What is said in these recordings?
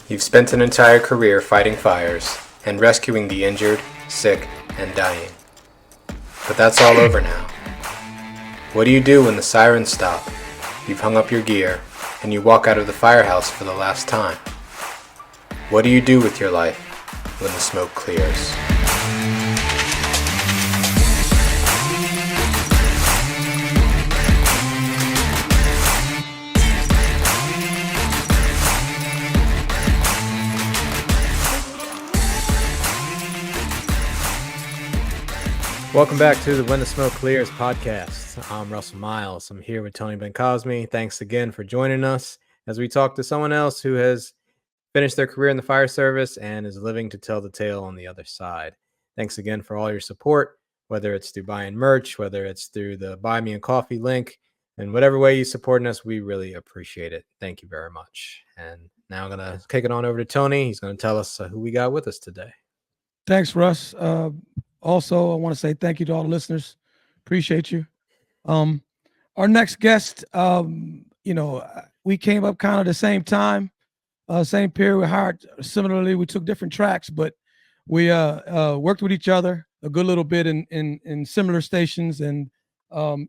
You've spent an entire career fighting fires and rescuing the injured, sick, and dying. But that's all over now. What do you do when the sirens stop, you've hung up your gear, and you walk out of the firehouse for the last time? What do you do with your life when the smoke clears? Welcome back to the When the Smoke Clears podcast. I'm Russell Miles. I'm here with Tony Ben-Cosme. Thanks again for joining us as we talk to someone else who has finished their career in the fire service and is living to tell the tale on the other side. Thanks again for all your support, whether it's through buying merch, whether it's through the Buy Me a Coffee link, and whatever way you're supporting us, we really appreciate it. Thank you very much. And now I'm going to kick it on over to Tony. He's going to tell us who we got with us today. Thanks, Russ. Also, I want to say thank you to all the listeners. Appreciate you. Our next guest, we came up kind of the same time, same period. We hired similarly. We took different tracks, but we worked with each other a good little bit in similar stations, and all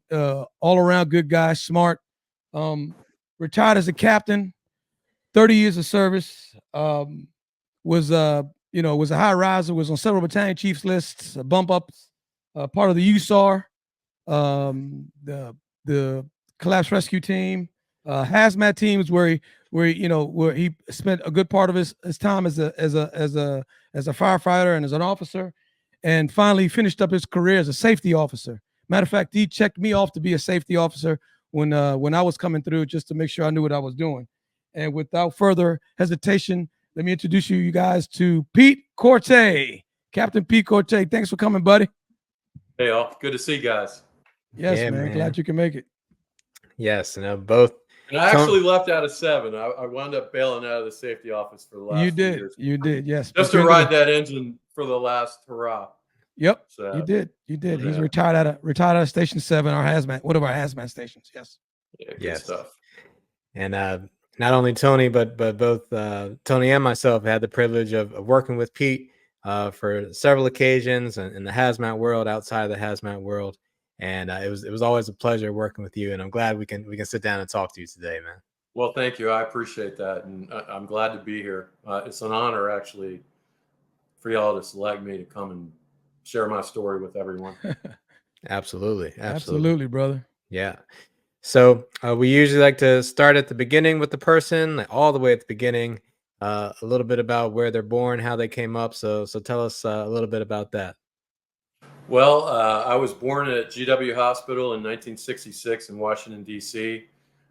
around good guy, smart. Retired as a captain, 30 years of service. Was a high riser, was on several battalion chiefs lists, bump ups, part of the USAR, the collapse rescue team, hazmat teams where he spent a good part of his time as a firefighter and as an officer, and finally finished up his career as a safety officer. Matter of fact, he checked me off to be a safety officer when I was coming through, just to make sure I knew what I was doing. And without further hesitation, let me introduce you guys to Pete Corte, Captain Pete Corte. Thanks for coming, buddy. Hey, all. Good to see you guys. Yes, yeah, man. Glad you can make it. Yes, both. And I actually left out of 7. I wound up bailing out of the safety office for the last few years. You did, yes. Just to ride that engine for the last hurrah. Yep, so, you did. Yeah. He's retired out of Station 7, our hazmat, one of our hazmat stations. Yes. Yeah, good stuff. And not only Tony, but both Tony and myself had the privilege of working with Pete for several occasions in the hazmat world, outside of the hazmat world, and it was always a pleasure working with you. And I'm glad we can sit down and talk to you today, man. Well, thank you. I appreciate that, and I'm glad to be here. It's an honor, actually, for y'all to select me to come and share my story with everyone. Absolutely, brother. Yeah. So we usually like to start at the beginning with the person, like all the way at the beginning, a little bit about where they're born, how they came up. So tell us a little bit about that. Well, I was born at GW Hospital in 1966 in Washington, D.C.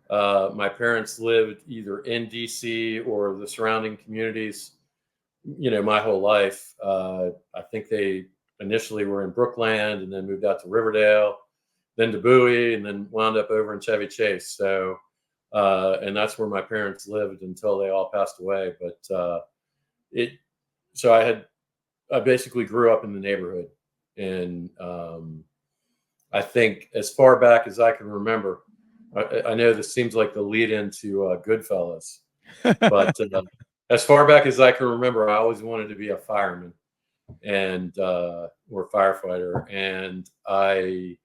My parents lived either in D.C. or the surrounding communities, my whole life. I think they initially were in Brookland and then moved out to Riverdale, then to Bowie, and then wound up over in Chevy Chase. So, and that's where my parents lived until they all passed away. But I basically grew up in the neighborhood, and I think as far back as I can remember, I know this seems like the lead into Goodfellas, but as far back as I can remember, I always wanted to be a fireman and or firefighter, and I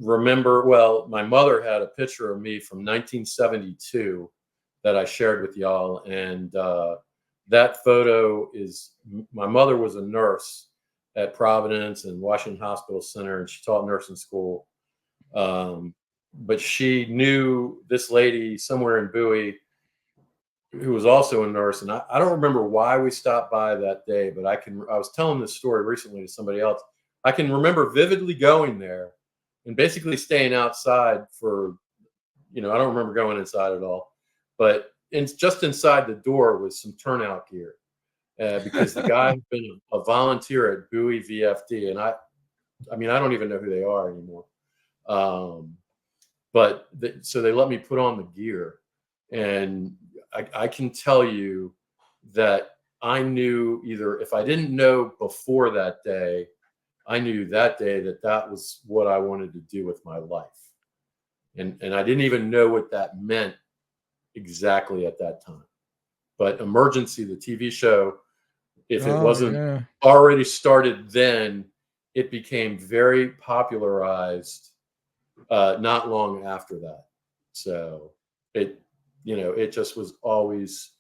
remember, my mother had a picture of me from 1972 that I shared with y'all, and that photo is, my mother was a nurse at Providence and Washington Hospital Center, and she taught nursing school, but she knew this lady somewhere in Bowie who was also a nurse, and I don't remember why we stopped by that day, but I was telling this story recently to somebody else. I can remember vividly going there and basically staying outside for, I don't remember going inside at all, but just inside the door was some turnout gear, because the guy had been a volunteer at Bowie VFD, and I don't even know who they are anymore. So they let me put on the gear, and I can tell you that I knew, either if I didn't know before that day, I knew that day that was what I wanted to do with my life. And I didn't even know what that meant exactly at that time. But Emergency, the TV show, if it Oh, wasn't yeah. already started then, it became very popularized not long after that. So it just was always,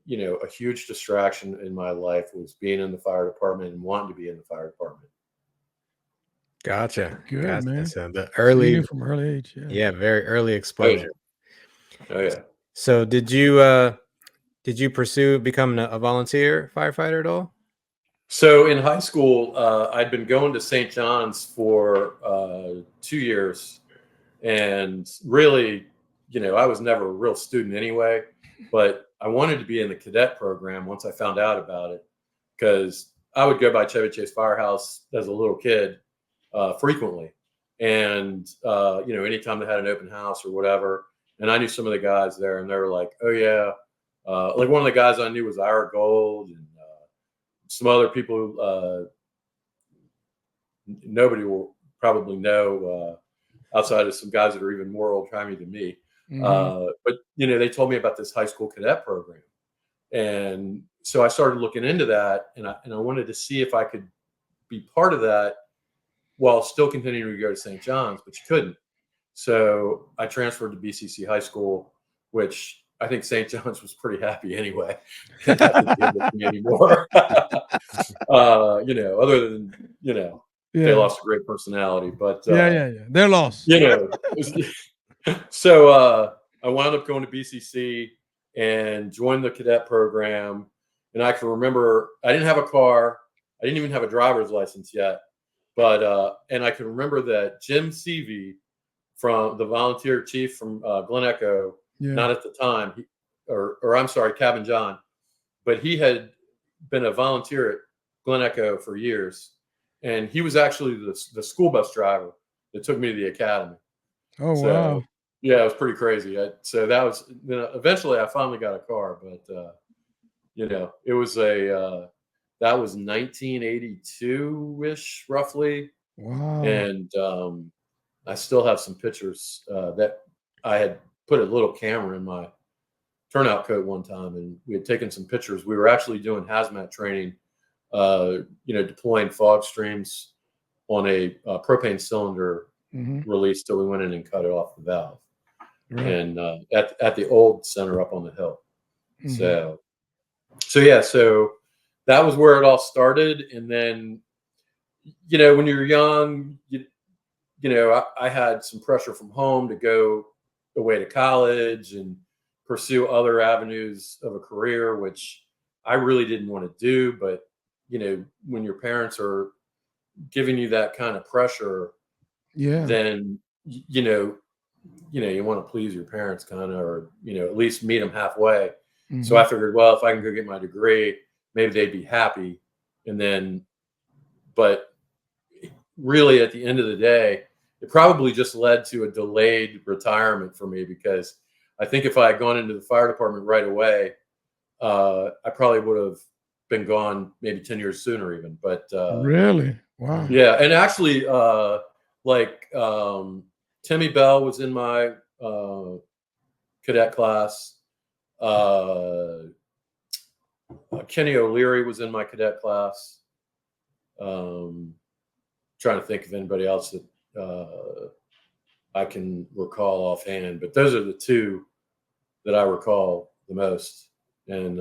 a huge distraction in my life was being in the fire department and wanting to be in the fire department. Gotcha. Good, Gotcha. man. So the So you knew early, from early age. Yeah. yeah, very early exposure. Oh yeah. So did you pursue becoming a volunteer firefighter at all? So in high school, I'd been going to St. John's for 2 years, and really, I was never a real student anyway, but I wanted to be in the cadet program once I found out about it, because I would go by Chevy Chase Firehouse as a little kid frequently, and anytime they had an open house or whatever, and I knew some of the guys there, and they were like, "Oh yeah," like one of the guys I knew was Ira Gold, and some other people who nobody will probably know outside of some guys that are even more old-timey than me. But they told me about this high school cadet program, and so I started looking into that, and I wanted to see if I could be part of that while still continuing to go to St. John's, but you couldn't. So I transferred to BCC High School, which I think St. John's was pretty happy anyway. They didn't give it to me anymore. Other than, they lost a great personality, but yeah. They're lost. So I wound up going to BCC and joined the cadet program. And I can remember I didn't have a car. I didn't even have a driver's license yet. But and I can remember that Jim Seavey, from the volunteer chief from Glen Echo, not at the time, or I'm sorry, Cabin John, but he had been a volunteer at Glen Echo for years, and he was actually the school bus driver that took me to the academy. Oh, wow. Yeah, it was pretty crazy. So that was, eventually I finally got a car, but it was that was 1982-ish roughly. Wow. And I still have some pictures that I had put a little camera in my turnout coat one time, and we had taken some pictures. We were actually doing hazmat training, deploying fog streams on a propane cylinder release till we went in and cut it off the valve. Right. And at the old center up on the hill. So that was where it all started. And then, when you're young, I had some pressure from home to go away to college and pursue other avenues of a career, which I really didn't want to do. But, when your parents are giving you that kind of pressure, then, you want to please your parents kind of, or, at least meet them halfway. So I figured, well, if I can go get my degree, maybe they'd be happy. And then, but really at the end of the day, it probably just led to a delayed retirement for me, because I think if I had gone into the fire department right away, I probably would have been gone maybe 10 years sooner even. But really? Wow. Yeah. And actually, Timmy Bell was in my cadet class. Kenny O'Leary was in my cadet class. Trying to think of anybody else that I can recall offhand, but those are the two that I recall the most. And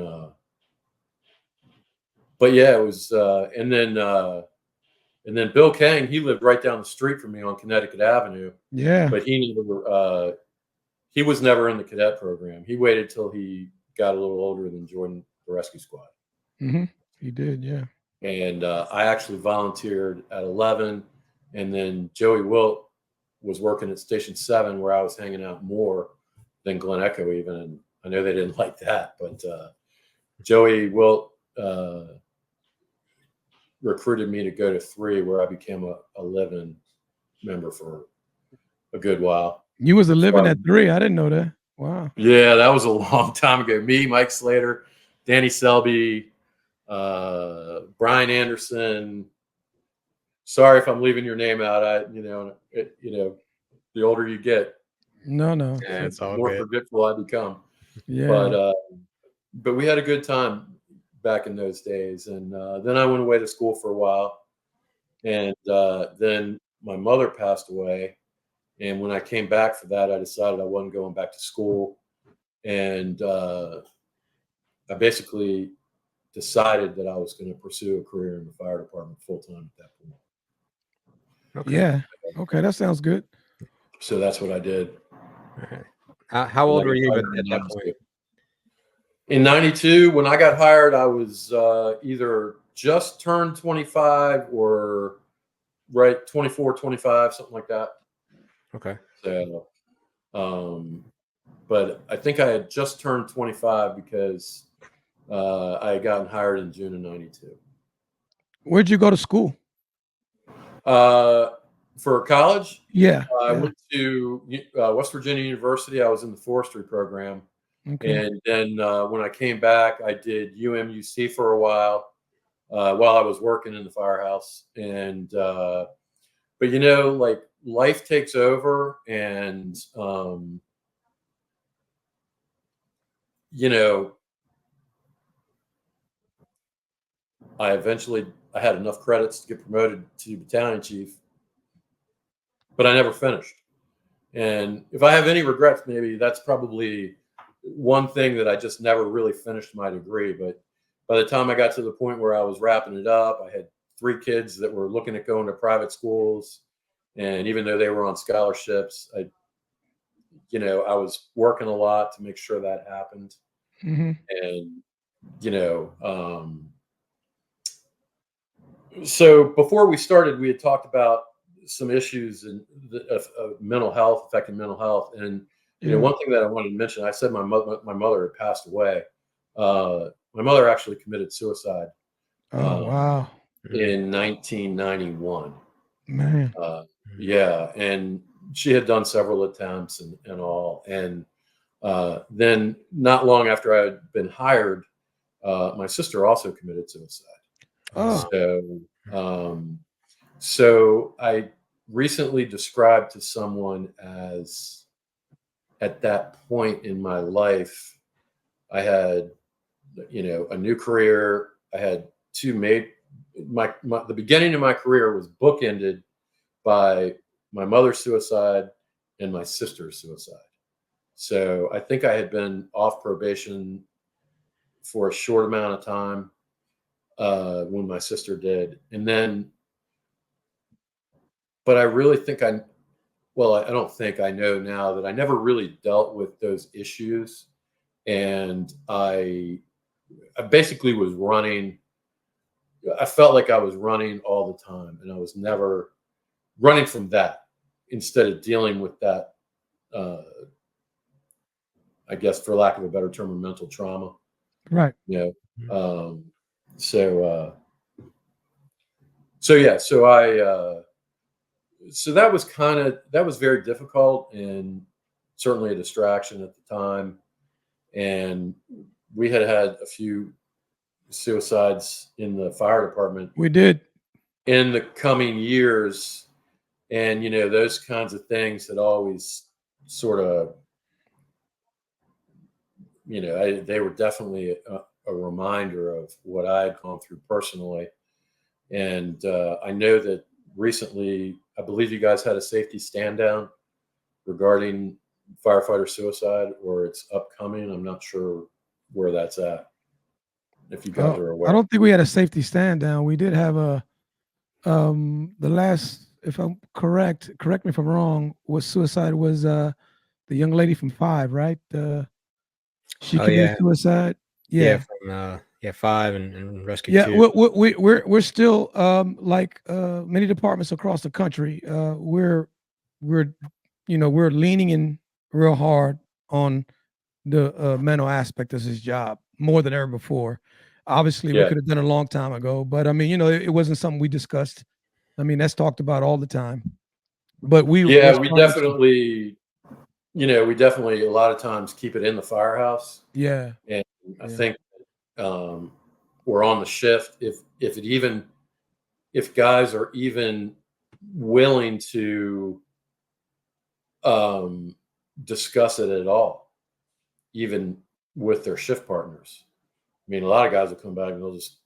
but yeah, it was and then Bill Kang, he lived right down the street from me on Connecticut Avenue. Yeah. But he was never in the cadet program. He waited till he got a little older and then joined the rescue squad. He did, yeah. And I actually volunteered at 11, and then Joey Wilt was working at Station 7, where I was hanging out more than Glen Echo even, and I know they didn't like that, but Joey Wilt recruited me to go to 3, where I became a living member for a good while. You was a living at 3. I didn't know that. Wow. Yeah, that was a long time ago. Me, Mike Slater, Danny Selby, Brian Anderson. Sorry if I'm leaving your name out. The older you get, no, yeah, it's all more good. forgetful I become. Yeah. But but we had a good time back in those days. And then I went away to school for a while, and then my mother passed away. And when I came back for that, I decided I wasn't going back to school, and I basically decided that I was going to pursue a career in the fire department full time at that point. Okay. Yeah. Okay, that sounds good. So that's what I did. All right. How old were you at that point? In 92, when I got hired, I was either just turned 25 or right 24, 25, something like that. Okay. So, but I think I had just turned 25 because I had gotten hired in June of 92. Where'd you go to school? For college, Yeah. I went to West Virginia University. I was in the forestry program. Okay. And then when I came back, I did UMUC for a while I was working in the firehouse. And but like life takes over, and I had enough credits to get promoted to battalion chief, but I never finished. And if I have any regrets, maybe that's probably one thing, that I just never really finished my degree. But by the time I got to the point where I was wrapping it up, I had 3 kids that were looking at going to private schools. And even though they were on scholarships, I was working a lot to make sure that happened. Mm-hmm. And, so before we started, we had talked about some issues of mental health, affecting mental health. And, one thing that I wanted to mention, I said my mother had passed away. My mother actually committed suicide. Oh, wow. In 1991. Man. Yeah. And she had done several attempts and all. And then not long after I had been hired, my sister also committed suicide. Oh. So I recently described to someone as, at that point in my life, I had, a new career. I had the beginning of my career was bookended by my mother's suicide and my sister's suicide. So I think I had been off probation for a short amount of time when my sister did. And then, but I really think I don't think, I know now that I never really dealt with those issues. And I basically was running. I felt like I was running all the time, and I was never running from that, instead of dealing with that, I guess, for lack of a better term, mental trauma. Right. So yeah, so that was very difficult, and certainly a distraction at the time. And we had a few suicides in the fire department. We did. In the coming years. And, those kinds of things had always sort of, they were definitely a reminder of what I had gone through personally. And I know that recently, I believe you guys had a safety stand down regarding firefighter suicide, or it's upcoming. I'm not sure where that's at, if you guys are aware. I don't think we had a safety stand down. We did have the last, if I'm correct me if I'm wrong, was suicide was the young lady from 5, right? She committed suicide. Yeah, from 5 and Rescue 2. Yeah, we're still like many departments across the country. We're leaning in real hard on the mental aspect of his job more than ever before. Obviously, we could have done it a long time ago, but I mean, it wasn't something we discussed. I mean, that's talked about all the time. But we definitely, a lot of times keep it in the firehouse. Yeah. And I think we're on the shift. If guys are even willing to discuss it at all, even with their shift partners. I mean, a lot of guys will come back and they'll just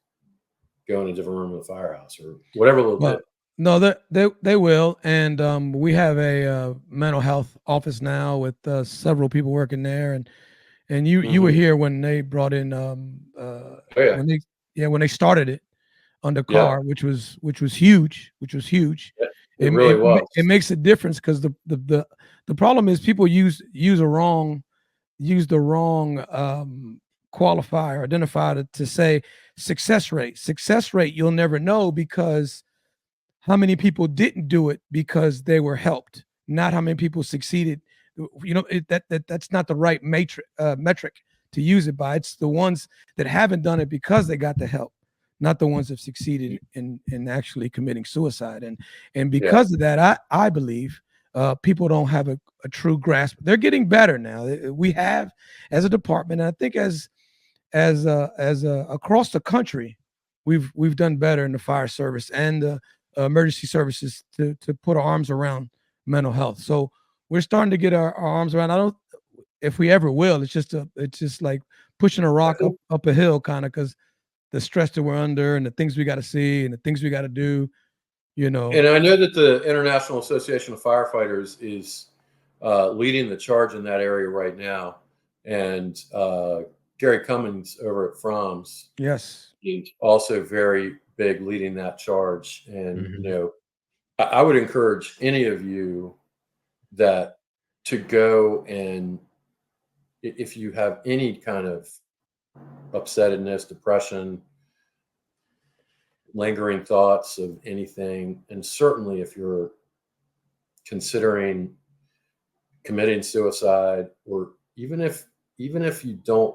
go in a different room in the firehouse or whatever they'll do. No, they will, and we have a mental health office now with several people working there, and you were here when they brought in when they started it under Carr, which was huge, Yeah, it really was. It makes a difference because the problem is people use the wrong qualifier identifier to say success rate. You'll never know because how many people didn't do it because they were helped, not how many people succeeded. You know, that's not the right metric to use it by. It's the ones that haven't done it because they got the help, not the ones that succeeded in actually committing suicide. And because of that, I believe people don't have a true grasp. They're getting better now. We have, as a department, and I think as across the country, we've done better in the fire service and the emergency services to put our arms around mental health. So we're starting to get our arms around. I don't, if we ever will. It's just like pushing a rock up a hill, kind of, because the stress that we're under and the things we got to see and the things we got to do. You know, and I know that the International Association of Firefighters is leading the charge in that area right now, and Gary Cummings over at Fromm's, yes, is also very big leading that charge. And you know, I would encourage any of you that to go, and if you have any kind of upsetness, depression, lingering thoughts of anything, and certainly if you're considering committing suicide, or even if you don't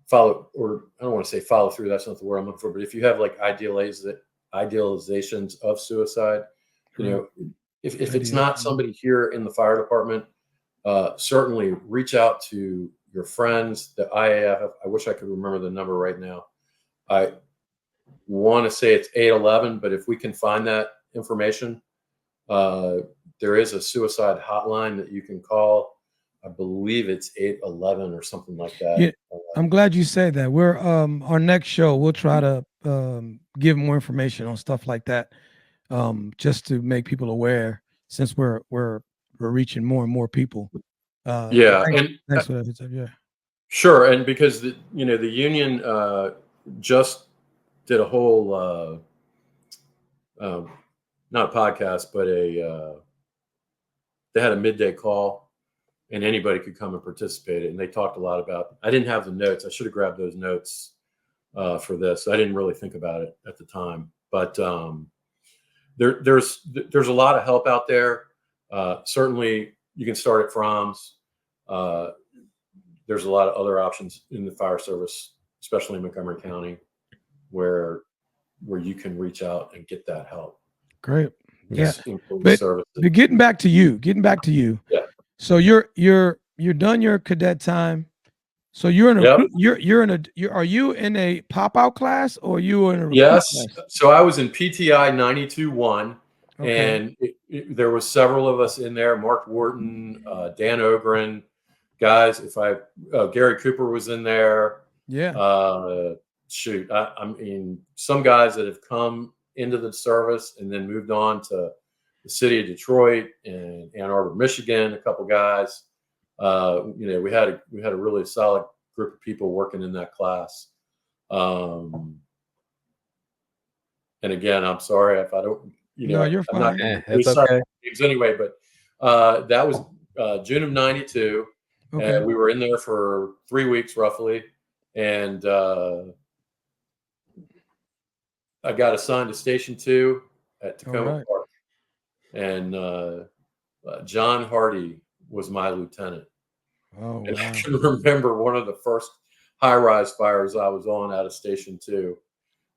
follow, or I don't want to say follow through, that's not the word I'm looking for, but if you have like idealizations of suicide, you know, if it's not somebody here in the fire department, certainly reach out to your friends. The IAF, I wish I could remember the number right now. I want to say it's 811, but if we can find that information, there is a suicide hotline that you can call. I believe it's 811 or something like that. Yeah, I'm glad you said that. We're our next show, we'll try to give more information on stuff like that, just to make people aware, since we're reaching more and more people. Thanks for that. Yeah, sure. And because the union just did a whole not a podcast, but they had a midday call, and anybody could come and participate. And they talked a lot about, I didn't have the notes. I should have grabbed those notes for this. I didn't really think about it at the time, but there's a lot of help out there. Certainly you can start at Fromm's. There's a lot of other options in the fire service, especially in Montgomery County, where you can reach out and get that help. Great. Yeah. But getting back to you. Yeah. So you're done your cadet time. So you're in a are you in a pop out class, or you were in a yes class? So I was in PTI 92-1, and there was several of us in there. Mark Wharton, Dan Ogren, guys. Gary Cooper was in there. Yeah. Shoot, I mean, some guys that have come into the service and then moved on to the city of Detroit and Ann Arbor, Michigan. A couple guys. We had a really solid group of people working in that class. And again, I'm sorry if I don't. No, you're fine. It's okay. Anyway, but that was June of '92. Okay. We were in there for 3 weeks roughly, and I got assigned to Station 2 at Takoma Park, and John Hardy was my lieutenant. Oh, and wow. I can remember one of the first high-rise fires I was on out of Station 2.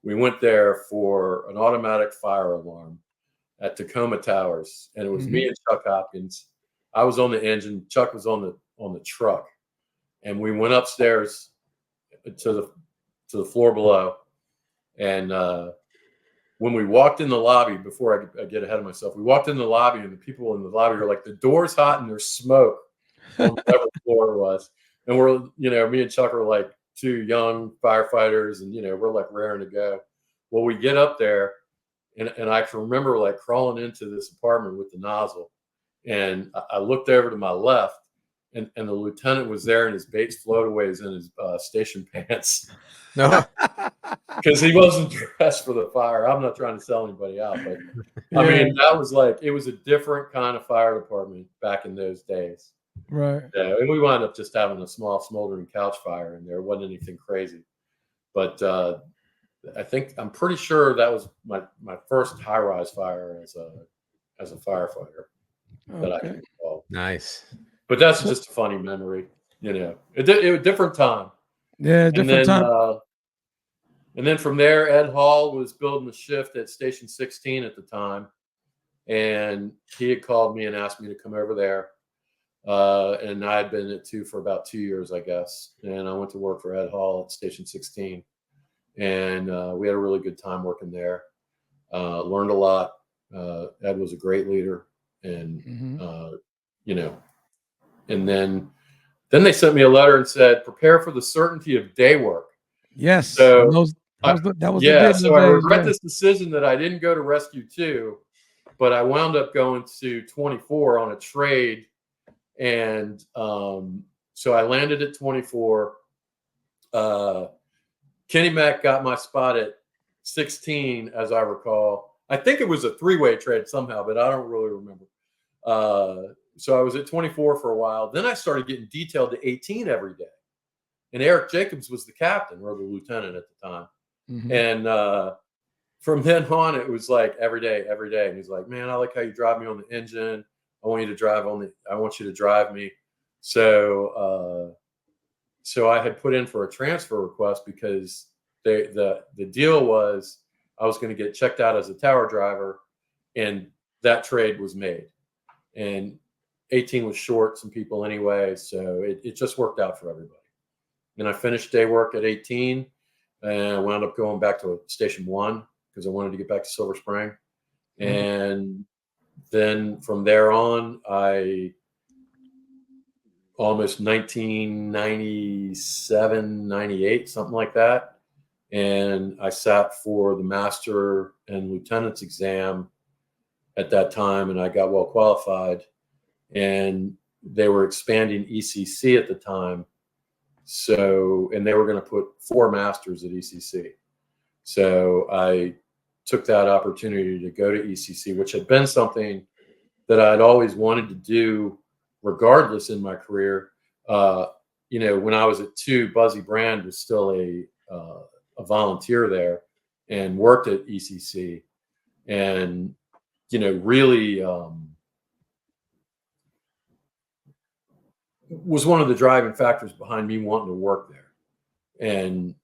We went there for an automatic fire alarm at Takoma Towers, and it was me and Chuck Hopkins. I was on the engine. Chuck was on the truck, and we went upstairs to the floor below. And when we walked in the lobby, before I get ahead of myself, we walked in the lobby, and the people in the lobby were like, "The door's hot and there's smoke," on whatever floor it was. and we're, me and Chuck are like two young firefighters, and we're like raring to go. Well, we get up there, and I can remember like crawling into this apartment with the nozzle, and I looked over to my left, and the lieutenant was there in his Bates floataways in his station pants. No. Because he wasn't dressed for the fire. I'm not trying to sell anybody out, but I mean, that was like, it was a different kind of fire department back in those days. Right. Yeah, and we wound up just having a small smoldering couch fire in there. It wasn't anything crazy. But I'm pretty sure that was my first high-rise fire as a firefighter that I can recall. Nice. But that's just a funny memory, It was a different time. Yeah, different time. And then from there, Ed Hall was building a shift at Station 16 at the time. And he had called me and asked me to come over there. And I had been at 2 for about 2 years, I guess. And I went to work for Ed Hall at Station 16. And we had a really good time working there. Learned a lot. Ed was a great leader. And, and then they sent me a letter and said, prepare for the certainty of day work. Yes. So that was so I regret this decision that I didn't go to Rescue 2, but I wound up going to 24 on a trade. And so I landed at 24. Kenny Mack got my spot at 16, as I recall. I think it was a 3-way trade somehow, but I don't really remember. So I was at 24 for a while. Then I started getting detailed to 18 every day. And Eric Jacobs was the captain or the lieutenant at the time. Mm-hmm. And from then on, it was like every day. And he's like, man, I like how you drive me on the engine. I want you to drive me. So I had put in for a transfer request because the deal was I was going to get checked out as a tower driver, and that trade was made. And 18 was short some people anyway, so it just worked out for everybody. And I finished day work at 18, and I wound up going back to Station 1 because I wanted to get back to Silver Spring. Mm-hmm. And then from there on, I almost 1997, 98, something like that. And I sat for the master and lieutenant's exam at that time, and I got well qualified. And they were expanding ECC at the time. So, and they were going to put 4 masters at ECC. So I took that opportunity to go to ECC, which had been something that I'd always wanted to do regardless in my career. When I was at 2, Buzzy Brand was still a volunteer there and worked at ECC, and, really was one of the driving factors behind me wanting to work there. And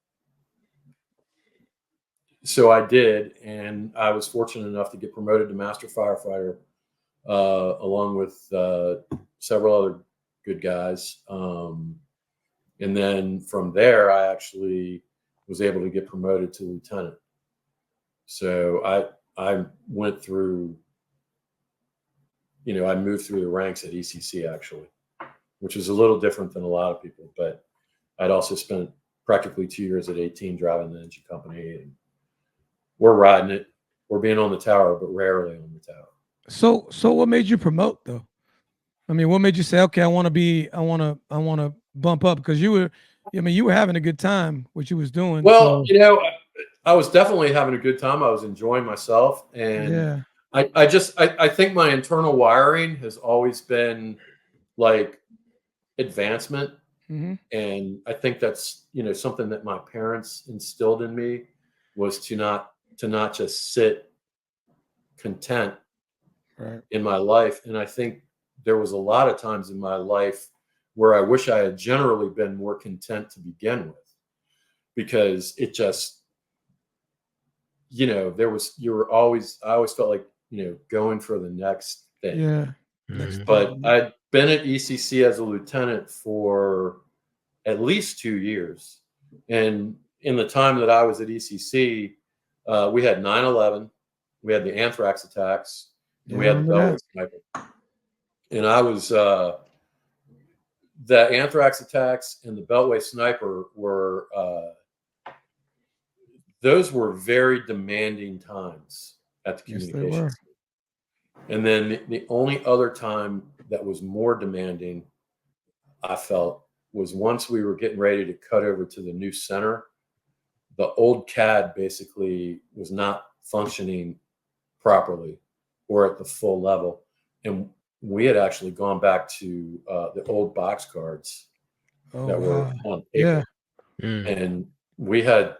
so I did, and I was fortunate enough to get promoted to master firefighter, along with several other good guys. And then from there, I actually was able to get promoted to lieutenant. So I went through, I moved through the ranks at ECC actually, which is a little different than a lot of people. But I'd also spent practically 2 years at 18 driving the engine company, and we're riding it. We're being on the tower, but rarely on the tower. So what made you promote though? I mean, what made you say, okay, I want to bump up? Because you were having a good time, what you was doing. Well, I was definitely having a good time. I was enjoying myself. And I think my internal wiring has always been like advancement. Mm-hmm. And I think that's, something that my parents instilled in me, was to not just sit content in my life. And I think there was a lot of times in my life where I wish I had generally been more content to begin with, because it just, I always felt like, going for the next thing. Yeah. Mm-hmm. But I'd been at ECC as a lieutenant for at least 2 years. And in the time that I was at ECC, we had 9/11, we had the anthrax attacks, and we had the Bellwood sniper. And I was the anthrax attacks and the Beltway sniper were those were very demanding times at the communications. And then the only other time that was more demanding, I felt, was once we were getting ready to cut over to the new center. The old CAD basically was not functioning properly or at the full level. And we had actually gone back to the old box cards that were on paper. And we had,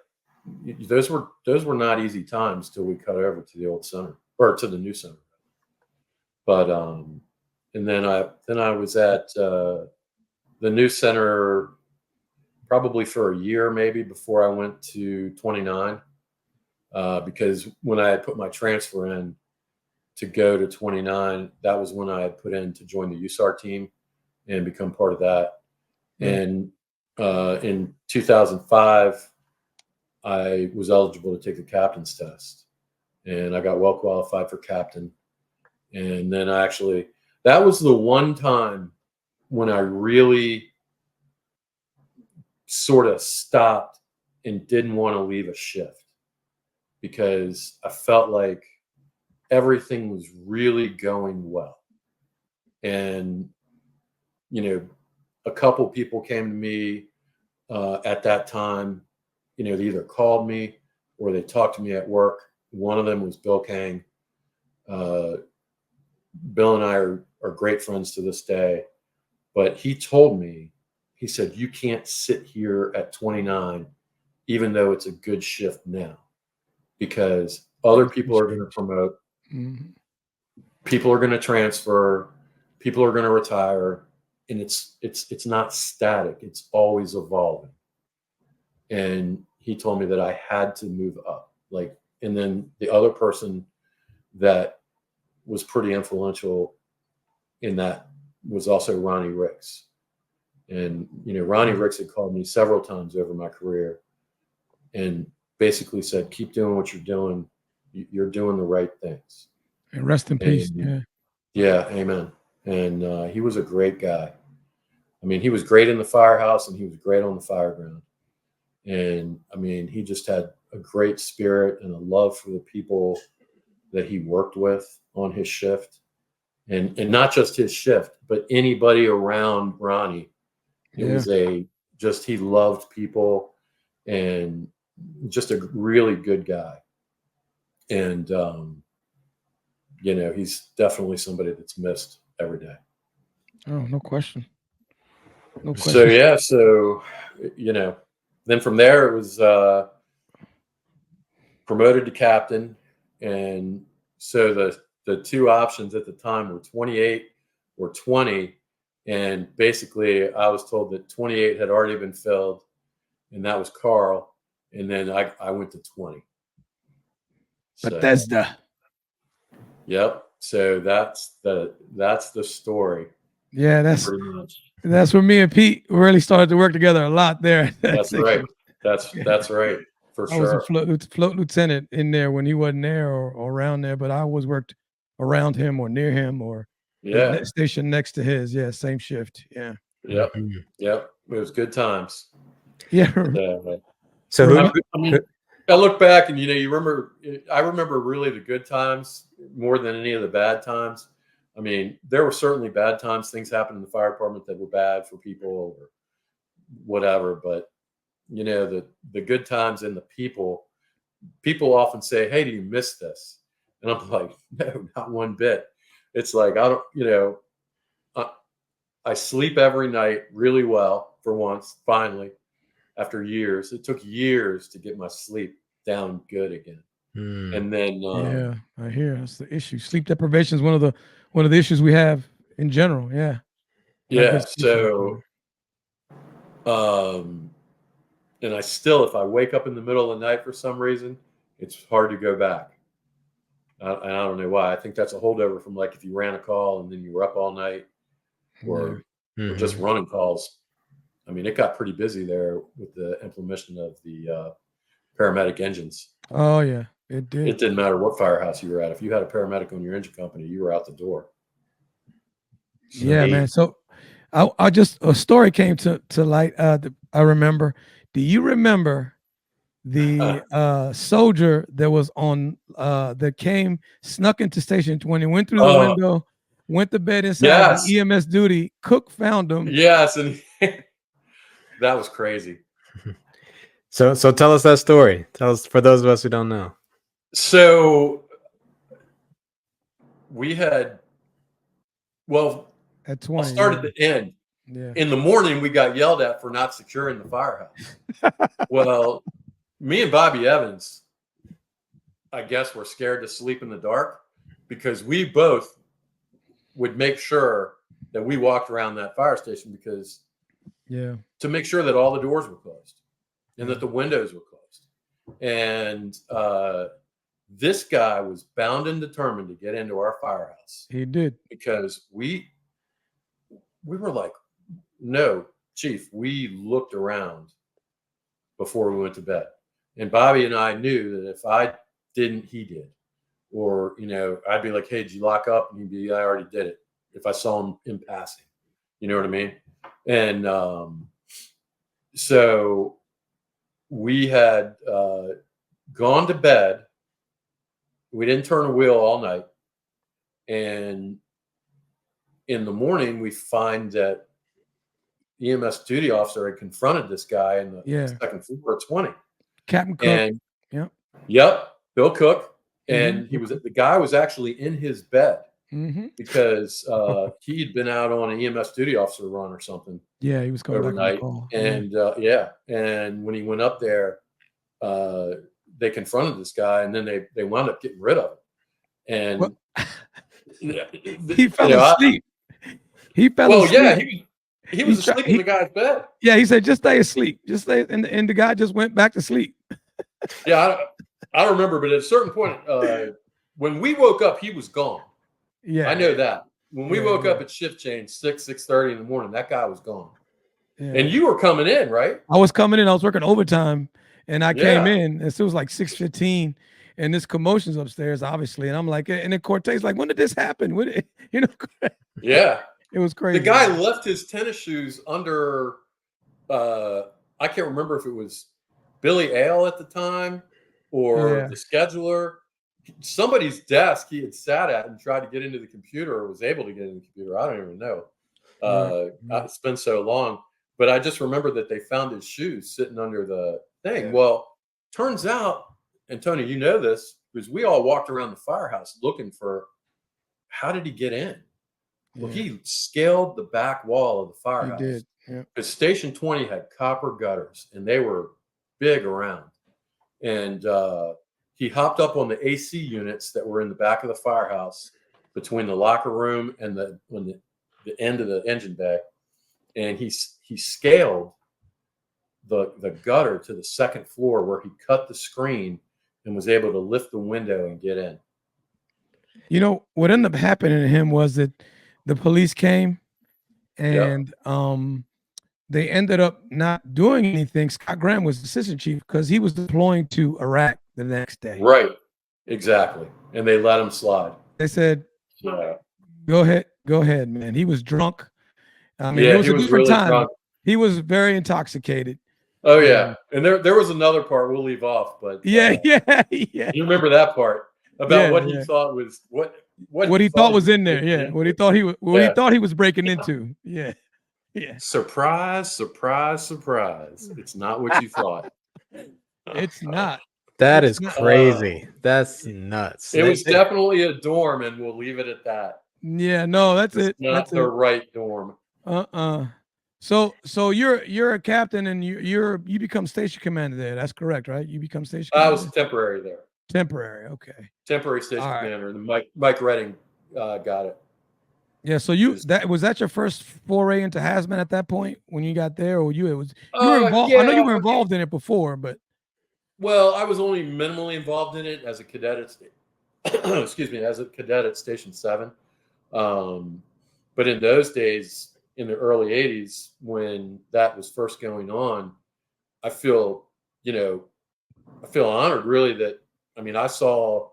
those were not easy times till we cut over to the old center, or to the new center. But and then I was at the new center probably for a year maybe before I went to 29, because when I had put my transfer in to go to 29, that was when I had put in to join the USAR team and become part of that. And in 2005, I was eligible to take the captain's test, and I got well qualified for captain. And then that was the one time when I really sort of stopped and didn't want to leave a shift, because I felt like everything was really going well. And, a couple people came to me at that time, they either called me or they talked to me at work. One of them was Bill Kang. Bill and I are great friends to this day, but he told me, he said, you can't sit here at 29, even though it's a good shift now, because other people are going to promote, people are going to transfer, people are going to retire, and it's not static. It's always evolving. And he told me that I had to move up. And then the other person that was pretty influential in that was also Ronnie Ricks. And, Ronnie Ricks had called me several times over my career and basically said, keep doing what you're doing. You're doing the right things. And rest in peace. Yeah. Amen. And he was a great guy. I mean, he was great in the firehouse and he was great on the fire ground. And I mean, he just had a great spirit and a love for the people that he worked with on his shift. And not just his shift, but anybody around Ronnie. It was he loved people and just a really good guy. And, he's definitely somebody that's missed every day. Oh, no question. No question. So, then from there it was promoted to captain. And so the two options at the time were 28 or 20. And basically I was told that 28 had already been filled, and that was Carl. And then I went to 20. Bethesda. Yep. So that's the story. Yeah, that's where me and Pete really started to work together a lot there. That's right. That's right. For sure. I was a float lieutenant in there when he wasn't there or around there, but I always worked around him or near him or station next to his. Yeah, same shift. Yeah. Yep. Yep. It was good times. Yeah. So I look back and I remember really the good times more than any of the bad times. I mean, there were certainly bad times. Things happened in the fire department that were bad for people or whatever. But the good times and the people often say, hey, do you miss this? And I'm like, no, not one bit. It's like, I sleep every night really well for once, finally, after years. It took years to get my sleep down good again. And then I hear that's the issue. Sleep deprivation is one of the issues we have in general. Yeah. So and I still, if I wake up in the middle of the night for some reason, it's hard to go back. I don't know why. I think that's a holdover from if you ran a call and then you were up all night or just running calls. I mean, it got pretty busy there with the implementation of the paramedic engines. Oh, yeah, it did. It didn't matter what firehouse you were at. If you had a paramedic on your engine company, you were out the door. So, man. So I just a story came to light. I remember. Do you remember the soldier that was on that came snuck into station when he went through the Oh, window, went to bed inside yes. the EMS duty? Cook found him. Yes, and that was crazy. So tell us that story. Tell us, for those of us who don't know. So we had, well, At I'll 20. start at the end. Yeah. In the morning, we got yelled at for not securing the firehouse. Well, me and Bobby Evans, I guess, were scared to sleep in the dark because we both would make sure that we walked around that fire station because to make sure that all the doors were closed and that the windows were closed. And this guy was bound and determined to get into our firehouse. He did. Because we were like, no, Chief, we looked around before we went to bed. And Bobby and I knew that if I didn't, he did. Or, I'd be like, hey, did you lock up? And he'd be, I already did it. If I saw him in passing, you know what I mean? And so we had gone to bed. We didn't turn a wheel all night. And in the morning, we find that EMS duty officer had confronted this guy in the second floor at 20. Captain Cook. And yep, Bill Cook. And the guy was actually in his bed because he'd been out on an EMS duty officer run or something. Yeah, he was going overnight. And and when he went up there, they confronted this guy, and then they wound up getting rid of him. And he fell asleep. He fell asleep. Yeah, he was asleep in the guy's bed. Yeah, he said, just stay asleep. Just stay. And the guy just went back to sleep. Yeah, I don't remember, but at a certain point, when we woke up, he was gone. Yeah. I know that. When we woke up at shift change, 6:30 in the morning, that guy was gone. Yeah. And you were coming in, right? I was coming in. I was working overtime, and I came in, and so it was like 6:15, and this commotion's upstairs, obviously. And I'm like, and then Corte's like, when did this happen? Yeah. It was crazy. The guy left his tennis shoes under, I can't remember if it was Billy Ale at the time or the scheduler. Somebody's desk he had sat at and tried to get into the computer or was able to get into the computer. I don't even know. It's been so long. But I just remember that they found his shoes sitting under the thing. Yeah. Well, turns out, and Tony, you know this, because we all walked around the firehouse looking for how did he get in? Well, he scaled the back wall of the firehouse. He did. Yeah. Because Station 20 had copper gutters, and they were big around. And he hopped up on the AC units that were in the back of the firehouse between the locker room and the end of the engine bay. And he scaled the gutter to the second floor where he cut the screen and was able to lift the window and get in. What ended up happening to him was that the police came and they ended up not doing anything. Scott Graham was the assistant chief because he was deploying to Iraq the next day. Right. Exactly. And they let him slide. They said, go ahead, man. He was drunk. I mean, yeah, it was he a was different really time. drunk. He was very intoxicated. Oh, yeah. And there was another part we'll leave off, but yeah. You remember that part about what he thought was what he thought was in there. Yeah. What he thought he thought he was breaking into. Yeah. Yeah. Surprise, surprise, surprise. It's not what you thought. It's not. That is crazy. That's nuts. It was definitely a dorm, and we'll leave it at that. Yeah, no, that's it. Not that's the right dorm. So you're a captain, and you become station commander there. That's correct, right? You become station commander? I was temporary there. Temporary, okay. Temporary station commander. And Mike Redding got it. Yeah, so was that your first foray into hazmat at that point when you got there, or you were involved? I know you were involved in it before, but I was only minimally involved in it as a cadet at Station 7. But in those days, in the early 80s, when that was first going on, I feel honored really that, I saw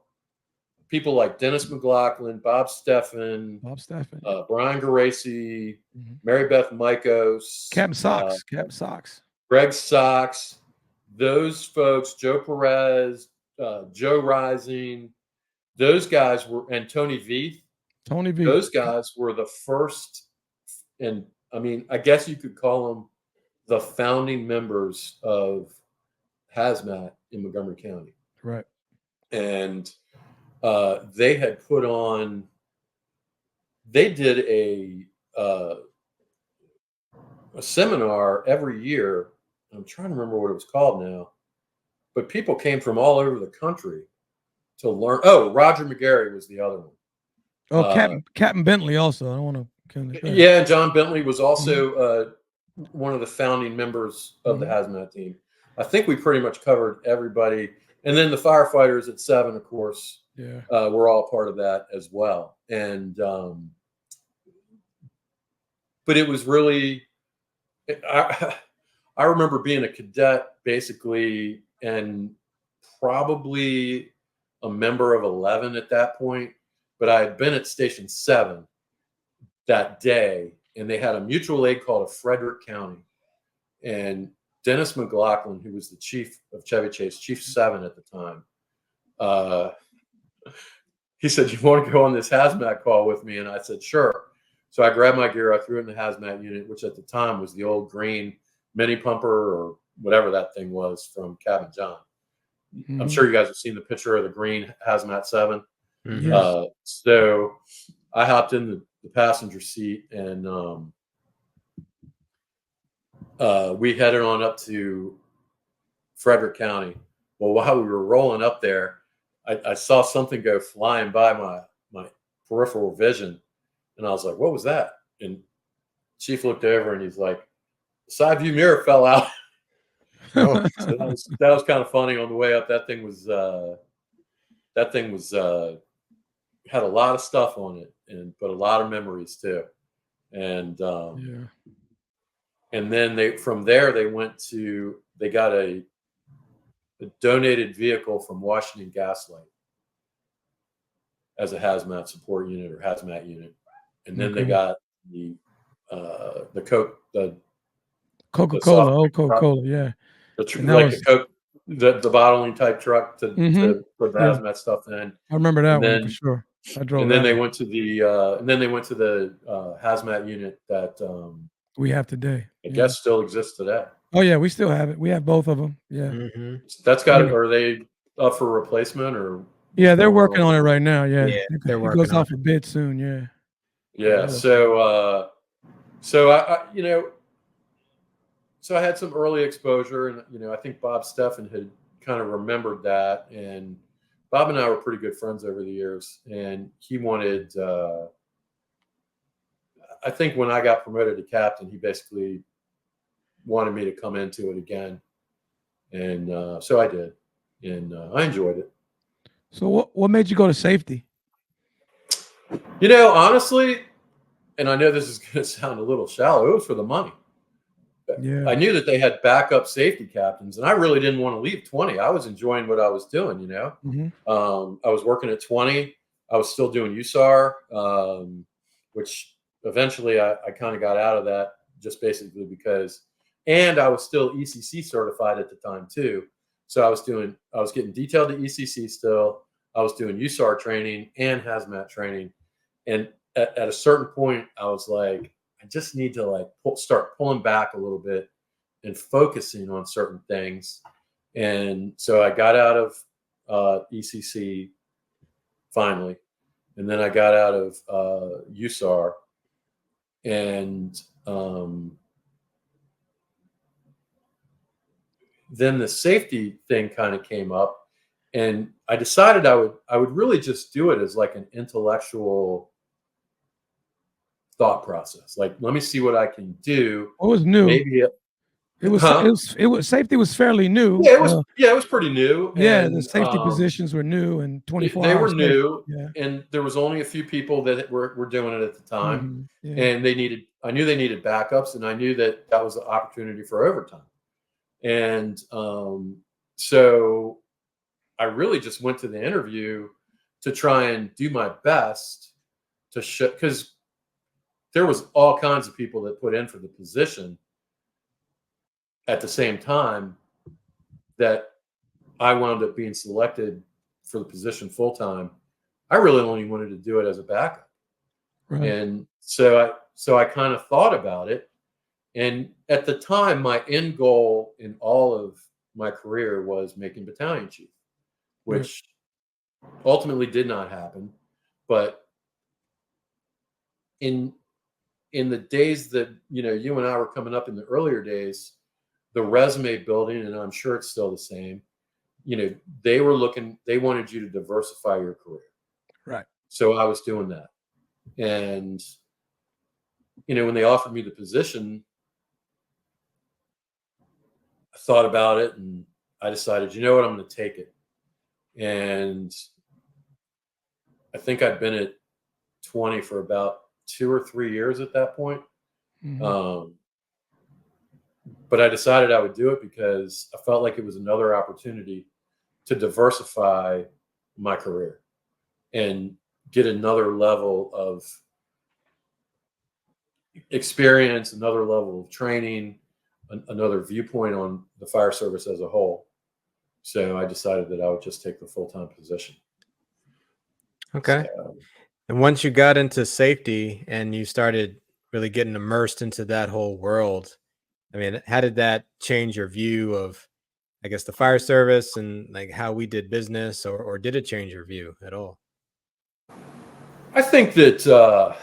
people like Dennis McLaughlin, Bob Steffen, Brian Geraci, Mary Beth Micos, Captain Socks, Greg Sox, those folks, Joe Perez, Joe Rising, those guys were, and Tony Veith. Those guys were the first, and I mean, I guess you could call them the founding members of hazmat in Montgomery County. Right. And they had put on, they did a seminar every year. I'm trying to remember what it was called now, but people came from all over the country to learn. Oh, Roger McGarry was the other one. Oh, Captain Bentley also. I don't want to. Yeah, John Bentley was also one of the founding members of the hazmat team. I think we pretty much covered everybody. And then the firefighters at 7, of course, were all part of that as well. And but it was really, I remember being a cadet basically, and probably a member of 11 at that point. But I had been at Station 7 that day, and they had a mutual aid call to Frederick County. And Dennis McLaughlin, who was the chief of Chevy Chase, Chief 7 at the time, he said, "You want to go on this hazmat call with me?" And I said, "Sure." So I grabbed my gear, I threw it in the hazmat unit, which at the time was the old green mini pumper or whatever that thing was from Cabin John. I'm sure you guys have seen the picture of the green hazmat 7. Yes. So I hopped in the passenger seat, and we headed on up to Frederick County. Well, while we were rolling up there, I saw something go flying by my peripheral vision, and I was like, "What was that?" And Chief looked over, and he's like, "The side view mirror fell out." Oh. So that was kind of funny on the way up. That thing was had a lot of stuff on it, but a lot of memories too. And and then they got a donated vehicle from Washington Gaslight as a hazmat support unit or hazmat unit, and then they got the Coca-Cola, Coca-Cola, the bottling type truck to put the hazmat stuff in. I remember that one for sure. I drove. And then they went to the hazmat unit that we have today. I guess still exists today. Oh yeah, we still have it. We have both of them. Yeah. That's got. Are they up for replacement or? Yeah, they're working on it right now. Yeah, they're working. It goes off a bid soon. Yeah. Yeah. So I so I had some early exposure, and I think Bob Steffen had kind of remembered that, and Bob and I were pretty good friends over the years, and he wanted. I think when I got promoted to captain, he basically wanted me to come into it again, and so I did, and I enjoyed it. So what made you go to safety? Honestly, and I know this is going to sound a little shallow, it was for the money. Yeah. I knew that they had backup safety captains, and I really didn't want to leave 20. I was enjoying what I was doing, I was working at 20. I was still doing USAR, which eventually I kind of got out of that just basically because, and I was still ECC certified at the time too. So I was getting detailed to ECC still. I was doing USAR training and hazmat training. And at a certain point, I was like, I just need to start pulling back a little bit and focusing on certain things. And so I got out of ECC finally, and then I got out of USAR, and then the safety thing kind of came up, and I decided I would really just do it as like an intellectual thought process. Like, let me see what I can do. What was new? Maybe it was safety was fairly new. Yeah, it was pretty new. Yeah, and, the safety positions were new and 24 They hours were new, yeah. And there was only a few people that were doing it at the time, yeah. and I knew they needed backups, and I knew that was an opportunity for overtime, and so I really just went to the interview to try and do my best to show, because there was all kinds of people that put in for the position at the same time that I wound up being selected for the position full time. I really only wanted to do it as a backup. Right. And so I kind of thought about it. And at the time, my end goal in all of my career was making battalion chief, which ultimately did not happen. But in the days that, you and I were coming up in the earlier days, the resume building, and I'm sure it's still the same, they wanted you to diversify your career. Right. So I was doing that. And, when they offered me the position, I thought about it and I decided, you know what, I'm going to take it. And I think I'd been at 20 for about 2 or 3 years at that point. Mm-hmm. But I decided I would do it because I felt like it was another opportunity to diversify my career and get another level of experience, another level of training, another viewpoint on the fire service as a whole. So I decided that I would just take the full-time position. Okay. So, And once you got into safety and you started really getting immersed into that whole world, I mean, how did that change your view of, I guess, the fire service and like how we did business, or did it change your view at all? I think that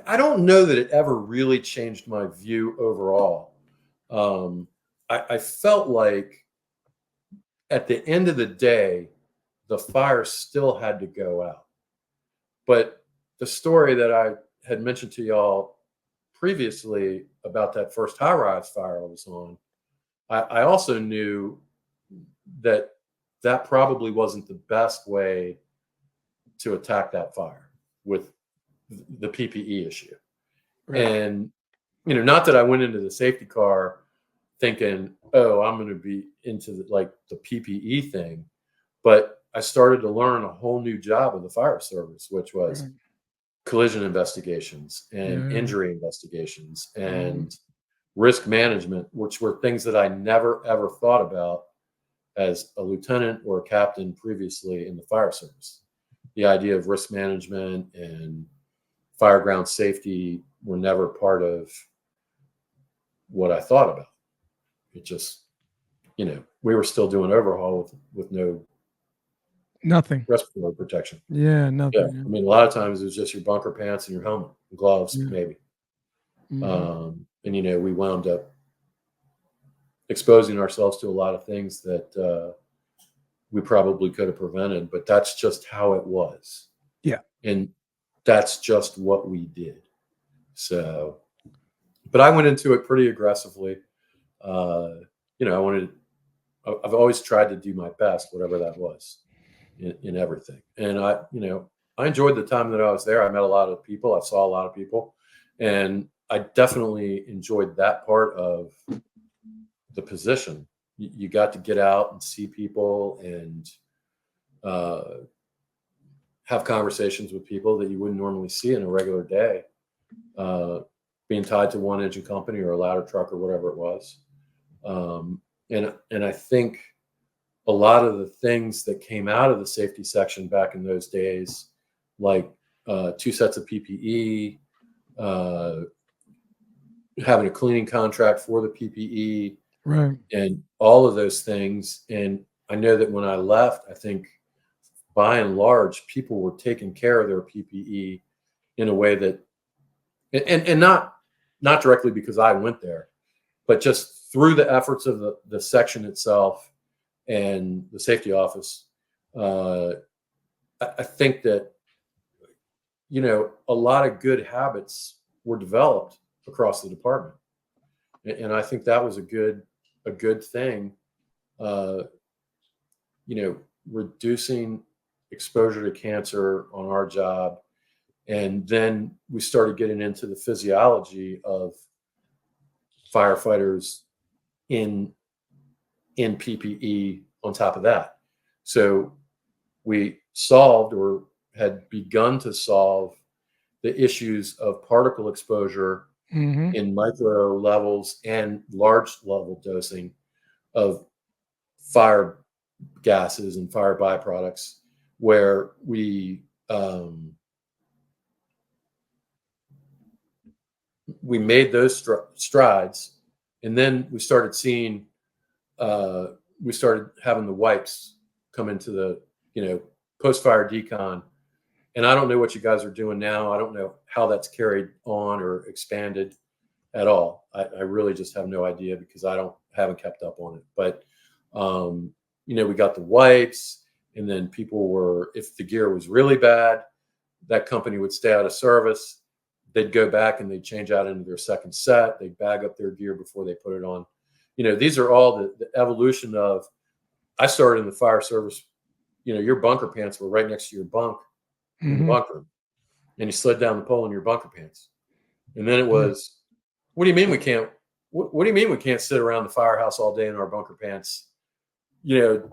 I don't know that it ever really changed my view overall. I felt like at the end of the day, the fire still had to go out. But the story that I had mentioned to y'all previously about that first high-rise fire I was on, I also knew that that probably wasn't the best way to attack that fire with the PPE issue. Right. And, not that I went into the safety car thinking, oh, I'm going to be into the PPE thing, but I started to learn a whole new job of the fire service, which was Right. collision investigations and Yeah. injury investigations and risk management, which were things that I never, ever thought about as a lieutenant or a captain previously in the fire service. The idea of risk management and fire ground safety were never part of what I thought about. It just, we were still doing overhaul with no Nothing. respiratory protection. Yeah, nothing. Yeah. I mean, a lot of times it was just your bunker pants and your helmet, and gloves, Yeah. maybe. Mhm. And, we wound up exposing ourselves to a lot of things that we probably could have prevented, but that's just how it was. Yeah. And that's just what we did. So, but I went into it pretty aggressively. I've always tried to do my best, whatever that was, in everything. And I enjoyed the time that I was there. I met a lot of people. I saw a lot of people, and I definitely enjoyed that part of the position. You got to get out and see people and have conversations with people that you wouldn't normally see in a regular day, being tied to one engine company or a ladder truck or whatever it was. And I think a lot of the things that came out of the safety section back in those days, like 2 sets of PPE, having a cleaning contract for the PPE, Right. and all of those things. And I know that when I left, I think by and large, people were taking care of their PPE in a way that, and not directly because I went there, but just through the efforts of the section itself and the safety office. I think that, a lot of good habits were developed across the department. And I think that was a good thing, reducing exposure to cancer on our job. And then we started getting into the physiology of firefighters in PPE on top of that. So we solved, or had begun to solve, the issues of particle exposure in micro levels and large level dosing of fire gases and fire byproducts, where we made those strides, and then we started seeing, we started having the wipes come into the, post-fire decon. And I don't know what you guys are doing now. I don't know how that's carried on or expanded at all. I really just have no idea, because I haven't kept up on it. But, we got the wipes, and then people were, if the gear was really bad, that company would stay out of service. They'd go back and they'd change out into their second set. They'd bag up their gear before they put it on. These are all the evolution of, I started in the fire service, your bunker pants were right next to your bunk in the bunker, and you slid down the pole in your bunker pants. And then it was, what do you mean we can't, what do you mean we can't sit around the firehouse all day in our bunker pants?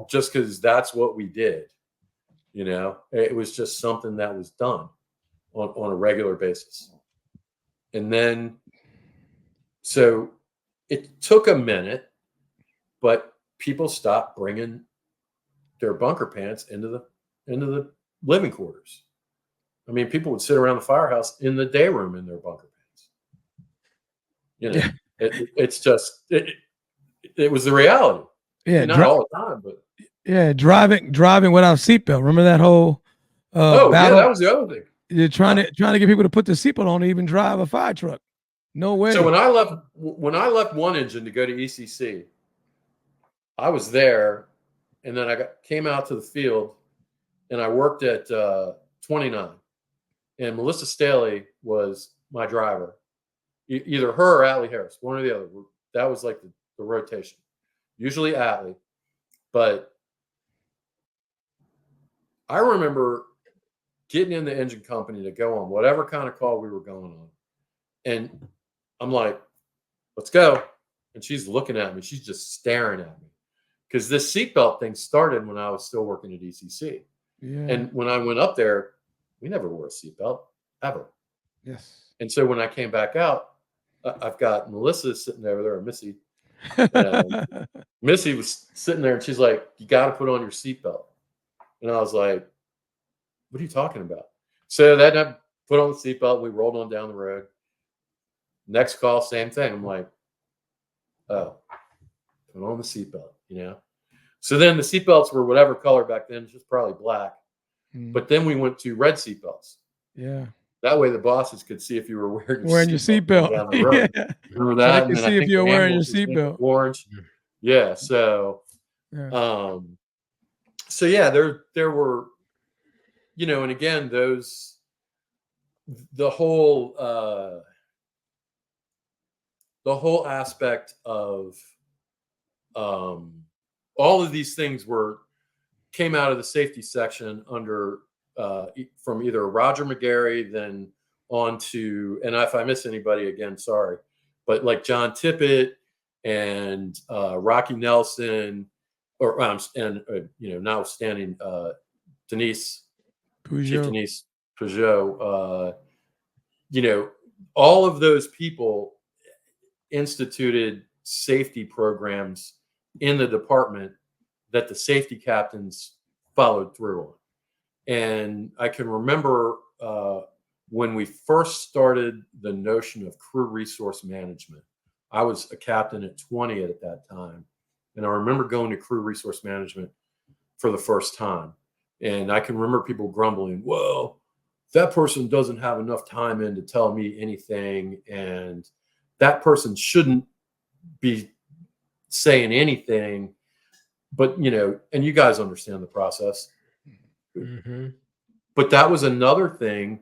Just because that's what we did. It was just something that was done on a regular basis. And then, so it took a minute, but people stopped bringing their bunker pants into the living quarters. I mean, people would sit around the firehouse in the day room in their bunker pants. It's just, it was the reality. Yeah, not all the time, but driving without seatbelt. Remember that whole battle? Yeah, that was the other thing. You're trying to get people to put the seatbelt on to even drive a fire truck. No way. So when I left one engine to go to ECC, I was there, and then came out to the field, and I worked at 29, and Melissa Staley was my driver. Either her or Atlee Harris, one or the other. That was like the rotation. Usually Atlee, but I remember getting in the engine company to go on whatever kind of call we were going on, and I'm like, let's go. And she's looking at me. She's just staring at me, because this seatbelt thing started when I was still working at ECC. Yeah. And when I went up there, we never wore a seatbelt ever. Yes. And so when I came back out, I've got Melissa sitting over there, or Missy. Missy was sitting there, and she's like, you got to put on your seatbelt. And I was like, what are you talking about? So then I put on the seatbelt. We rolled on down the road. Next call, same thing. I'm like, oh, put on the seatbelt, So then the seatbelts were whatever color back then, just probably black. But then we went to red seatbelts. Yeah. That way the bosses could see if you were wearing your seatbelt. down the road. Yeah. Remember that? So they could see if you're wearing your seatbelt. Orange. Yeah. So, so yeah, there were, and again, the whole aspect of all of these things came out of the safety section under from either Roger McGarry, then on to, and if I miss anybody again, sorry, but like John Tippett and Rocky Nelson, notwithstanding Denise Peugeot, all of those people instituted safety programs in the department that the safety captains followed through on. And I can remember when we first started the notion of crew resource management. I was a captain at 20 at that time. And I remember going to crew resource management for the first time. And I can remember people grumbling, well, that person doesn't have enough time in to tell me anything. And that person shouldn't be saying anything. But, and you guys understand the process. Mm-hmm. But that was another thing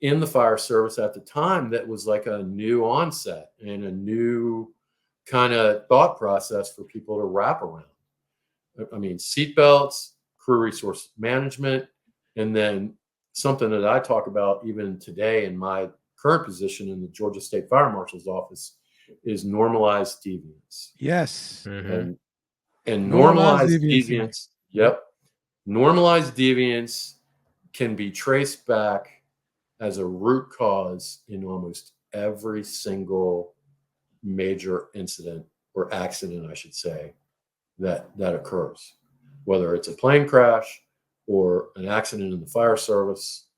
in the fire service at the time that was like a new onset and a new kind of thought process for people to wrap around. I mean, seatbelts, crew resource management, and then something that I talk about even today in my current position in the Georgia State Fire Marshal's office is normalized deviance. Yes. Mm-hmm. And Normalized normalized deviance. deviance, yep. Normalized deviance can be traced back as a root cause in almost every single major incident or accident, I should say, that occurs. Whether it's a plane crash or an accident in the fire service,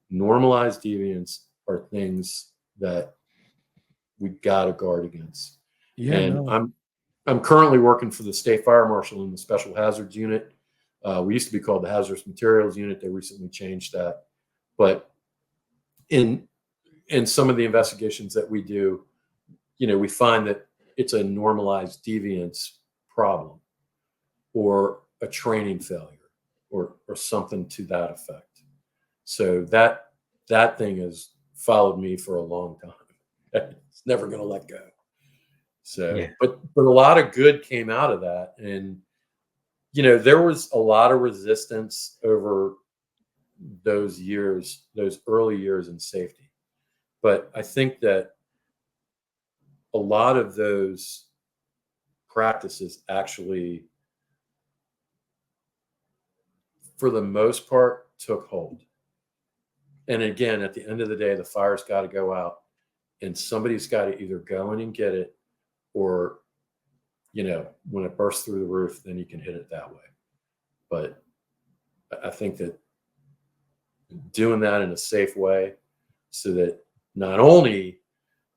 normalized deviance are things that we got to guard against. Yeah, And no. I'm currently working for the state fire marshal in the special hazards unit. We used to be called the hazardous materials unit. They recently changed that. But in some of the investigations that we do, we find that it's a normalized deviance problem or a training failure or something to that effect. So that thing has followed me for a long time. It's never going to let go. So, Yeah. but a lot of good came out of that. And, there was a lot of resistance over those years, those early years in safety. But I think that a lot of those practices actually, for the most part, took hold. And again, at the end of the day, the fire's got to go out and somebody's got to either go in and get it or, when it bursts through the roof, then you can hit it that way. But I think that doing that in a safe way so that not only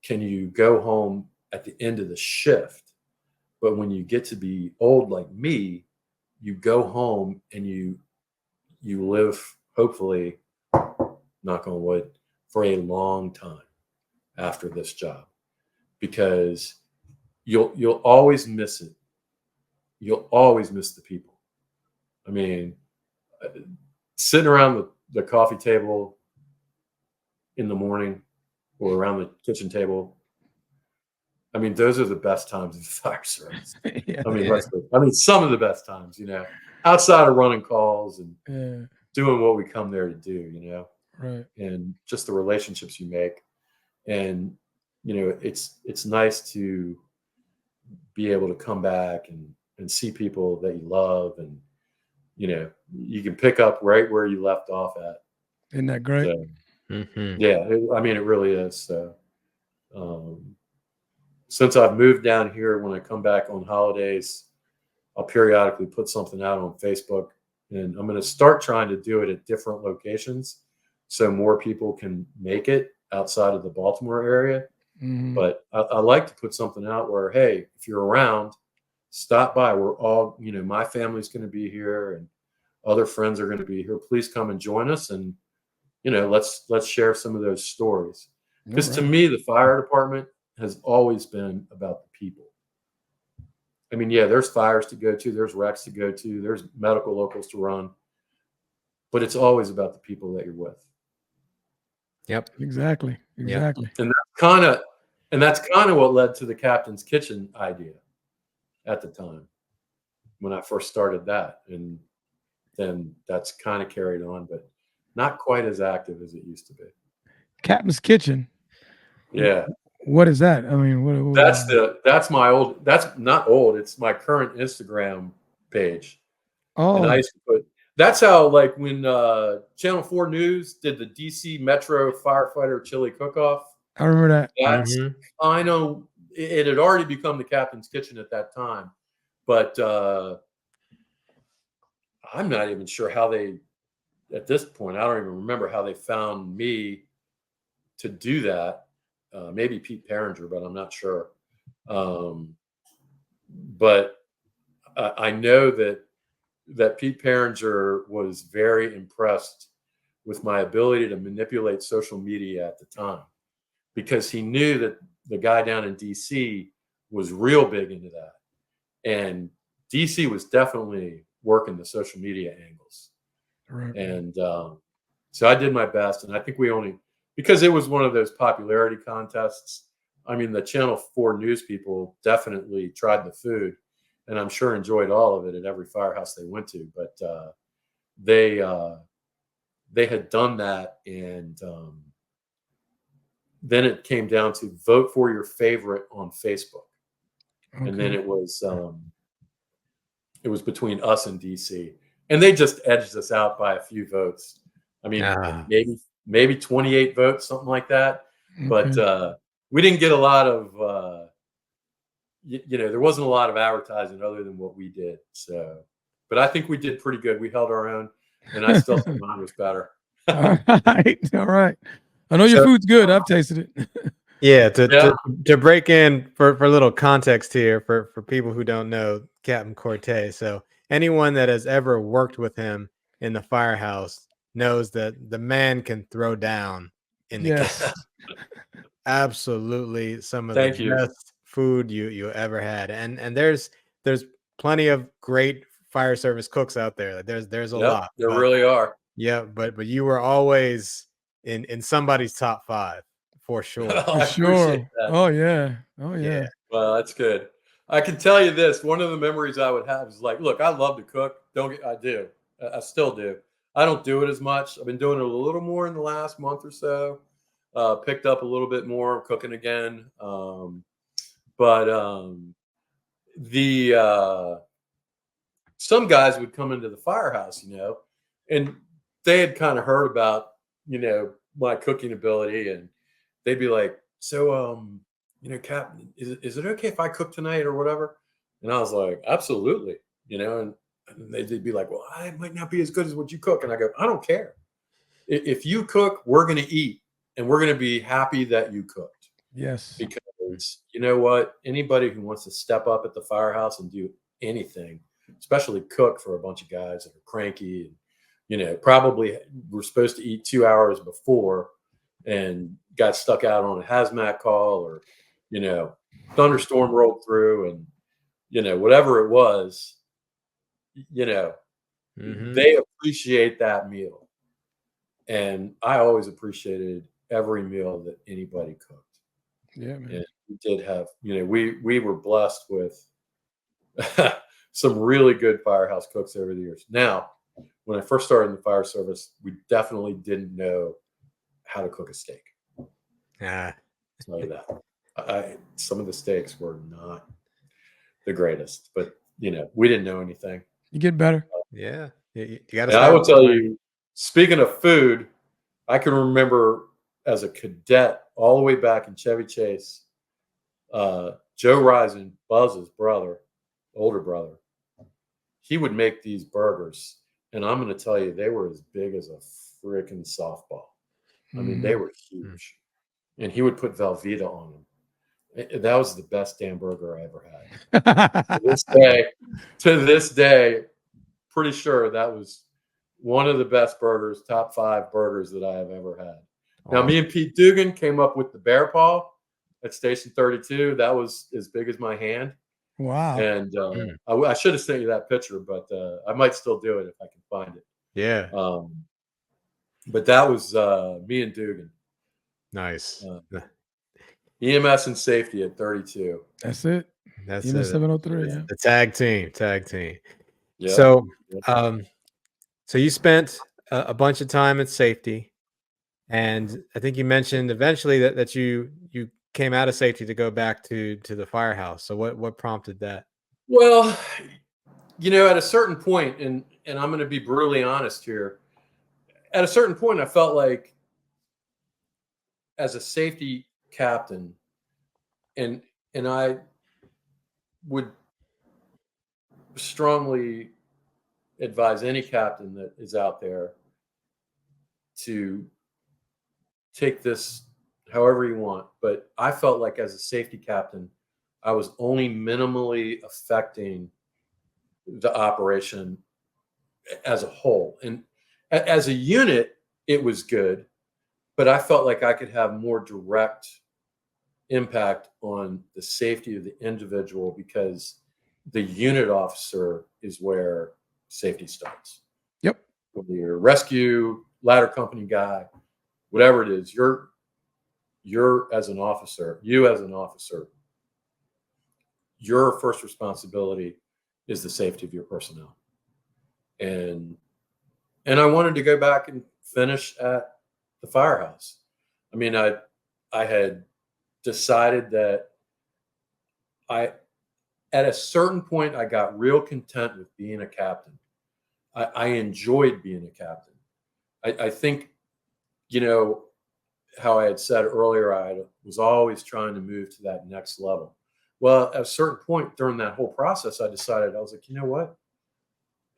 can you go home at the end of the shift, but when you get to be old like me, you go home and you live, hopefully, knock on wood, for a long time after this job, because you'll always miss it. You'll always miss the people. I mean, sitting around the coffee table in the morning or around the kitchen table, I mean, those are the best times in the fire service. Yeah. I mean, some of the best times, outside of running calls and doing what we come there to do, Right. and just the relationships you make. And, it's nice to be able to come back and see people that you love, and, you can pick up right where you left off at. Isn't that great? So, Mhm. yeah, it really is. So, since I've moved down here, when I come back on holidays, I'll periodically put something out on Facebook, and I'm going to start trying to do it at different locations so more people can make it outside of the Baltimore area. Mhm. But I like to put something out where, hey, if you're around, stop by. We're all, my family's going to be here and other friends are going to be here. Please come and join us. And, let's share some of those stories. Because to All right. me, the fire department has always been about the people. I mean, yeah, there's fires to go to, there's wrecks to go to, there's medical locals to run, but it's always about the people that you're with. Yep. Exactly. Exactly. And that's kind of what led to the Captain's Kitchen idea at the time when I first started that. And then that's kind of carried on, but not quite as active as it used to be. Captain's Kitchen. Yeah. What is that? I mean, what That's not old. It's my current Instagram page. And I Oh, used to that's how, like, when Channel 4 News did the DC Metro firefighter chili cook-off, I remember that. that's Mhm. I know it had already become the Captain's Kitchen at that time, but I'm not even sure how they, at this point, I don't even remember how they found me to do that. Maybe Pete Paringer, but I'm not sure. But I know that Pete Paringer was very impressed with my ability to manipulate social media at the time, because he knew that the guy down in DC was real big into that. And DC was definitely working the social media angles. Right. And so I did my best. And I think because it was one of those popularity contests, I mean, the Channel 4 News people definitely tried the food, and I'm sure enjoyed all of it at every firehouse they went to. But they had done that, and then it came down to vote for your favorite on Facebook. Okay. And then it was it was between us and DC, and they just edged us out by a few votes. I mean, maybe 28 votes, something like that. Okay. But we didn't get a lot of, there wasn't a lot of advertising other than what we did. So, but I think we did pretty good. We held our own, and I still think mine was better. All right. I know your food's good. I've tasted it. Yeah, to break in for a little context here for people who don't know Captain Corte. So anyone that has ever worked with him in the firehouse knows that the man can throw down in the kitchen. Absolutely some of the best food you ever had. And there's plenty of great fire service cooks out there. There's a lot. There really are. Yeah, but you were always in somebody's top 5 for sure. For sure. Oh yeah. Well, that's good. I can tell you this. One of the memories I would have is like, look, I love to cook. I do. I still do. I don't do it as much. I've been doing it a little more in the last month or so. Picked up a little bit more cooking again. Some guys would come into the firehouse, and they had kind of heard about, my cooking ability, and they'd be like, so, Captain, is it okay if I cook tonight or whatever? And I was like, absolutely, and they'd be like, well, I might not be as good as what you cook. And I go, I don't care. If you cook, we're going to eat, and we're going to be happy that you cooked. Yes. Because you know what? Anybody who wants to step up at the firehouse and do anything, especially cook for a bunch of guys that are cranky and, probably were supposed to eat 2 hours before and got stuck out on a hazmat call, or, thunderstorm rolled through, and, whatever it was, they appreciate that meal. And I always appreciated every meal that anybody cooked. Yeah, man. And we did have, we were blessed with some really good firehouse cooks over the years. Now, when I first started in the fire service, we definitely didn't know how to cook a steak. I'll tell you that. Some of the steaks were not the greatest, but we didn't know anything. You get better. Yeah, you got to. I will tell you, speaking of food, I can remember as a cadet all the way back in Chevy Chase, Joe Risen, Buzz's brother, older brother, he would make these burgers, and I'm going to tell you, they were as big as a freaking softball. I mean, they were huge, and he would put Velveeta on them. That was the best damn burger I ever had. To this day, pretty sure that was one of the best burgers, top 5 burgers that I have ever had. Now, me and Pete Dugan came up with the bear paw at Station 32. That was as big as my hand. Wow. And I should have sent you that picture, but I might still do it if I can find it. Yeah. But that was me and Dugan. Nice. EMS and safety at 32. That's it. That's EMS 703. Yeah. The tag team. Yep. So, so you spent a bunch of time at safety, and I think you mentioned eventually that you came out of safety to go back to the firehouse. So what prompted that? Well, at a certain point, and I'm going to be brutally honest here, at a certain point, I felt like as a safety captain, and I would strongly advise any captain that is out there to take this however you want. But I felt like as a safety captain, I was only minimally affecting the operation as a whole. And as a unit, it was good, but I felt like I could have more direct impact on the safety of the individual, because the unit officer is where safety starts. Yep. Whether you're a rescue, ladder company guy, whatever it is, you're as an officer, your first responsibility is the safety of your personnel. And I wanted to go back and finish at the firehouse. I mean, I had decided that at a certain point, I got real content with being a captain. I enjoyed being a captain. I think, you know, how I had said earlier, I was always trying to move to that next level. Well, at a certain point during that whole process, I decided, I was like, you know what?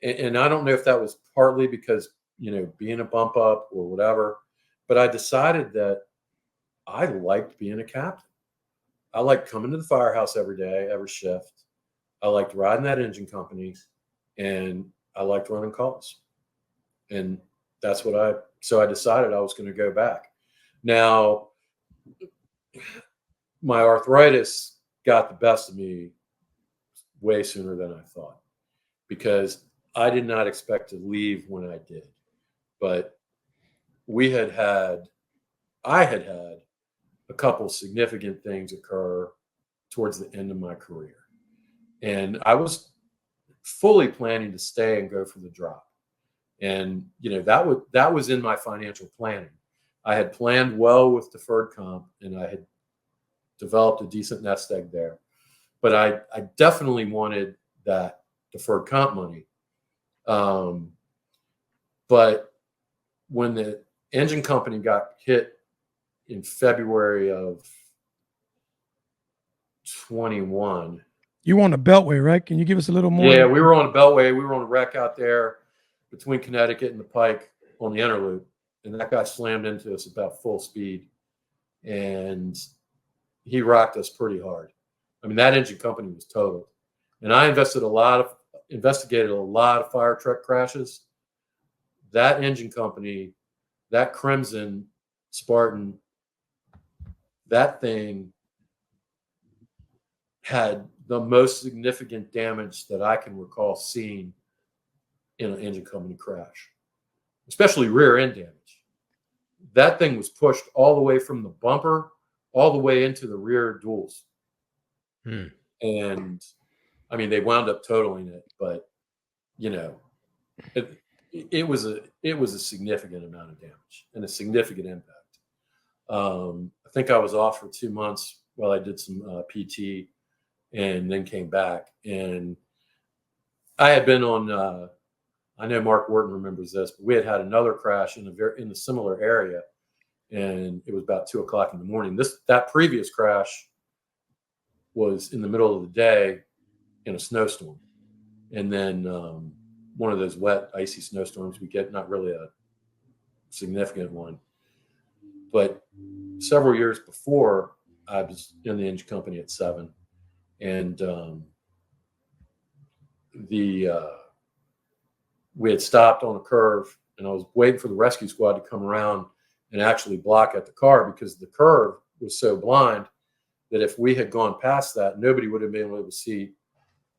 And I don't know if that was partly because, you know, being a bump up or whatever, but I decided that I liked being a captain. I liked coming to the firehouse every day, every shift. I liked riding that engine company, and I liked running calls. And that's what so I decided I was going to go back. Now, my arthritis got the best of me way sooner than I thought, because I did not expect to leave when I did. But I had had a couple significant things occur towards the end of my career. And I was fully planning to stay and go for the drop. And, you know, that was in my financial planning. I had planned well with deferred comp, and I had developed a decent nest egg there. But I definitely wanted that deferred comp money. But when the engine company got hit in February of 21. You were on the Beltway, right? Can you give us a little more? Yeah, we were on a Beltway. We were on a wreck out there between Connecticut and the Pike on the interloop. And that guy slammed into us about full speed. And he rocked us pretty hard. I mean, that engine company was totaled. And I investigated a lot of fire truck crashes. That engine company, that Crimson Spartan, that thing had the most significant damage that I can recall seeing in an engine company crash, especially rear end damage. That thing was pushed all the way from the bumper all the way into the rear duals. And I mean, they wound up totaling it, but you know, it was a significant amount of damage and a significant impact. I think I was off for 2 months while I did some PT, and then came back. And I had been on. I know Mark Wharton remembers this, but we had another crash in a similar area, and it was about 2:00 in the morning. That previous crash was in the middle of the day in a snowstorm, and then one of those wet, icy snowstorms we get. Not really a significant one, but several years before, I was in the engine company at 7, and we had stopped on a curve, and I was waiting for the rescue squad to come around and actually block at the car, because the curve was so blind that if we had gone past that, nobody would have been able to see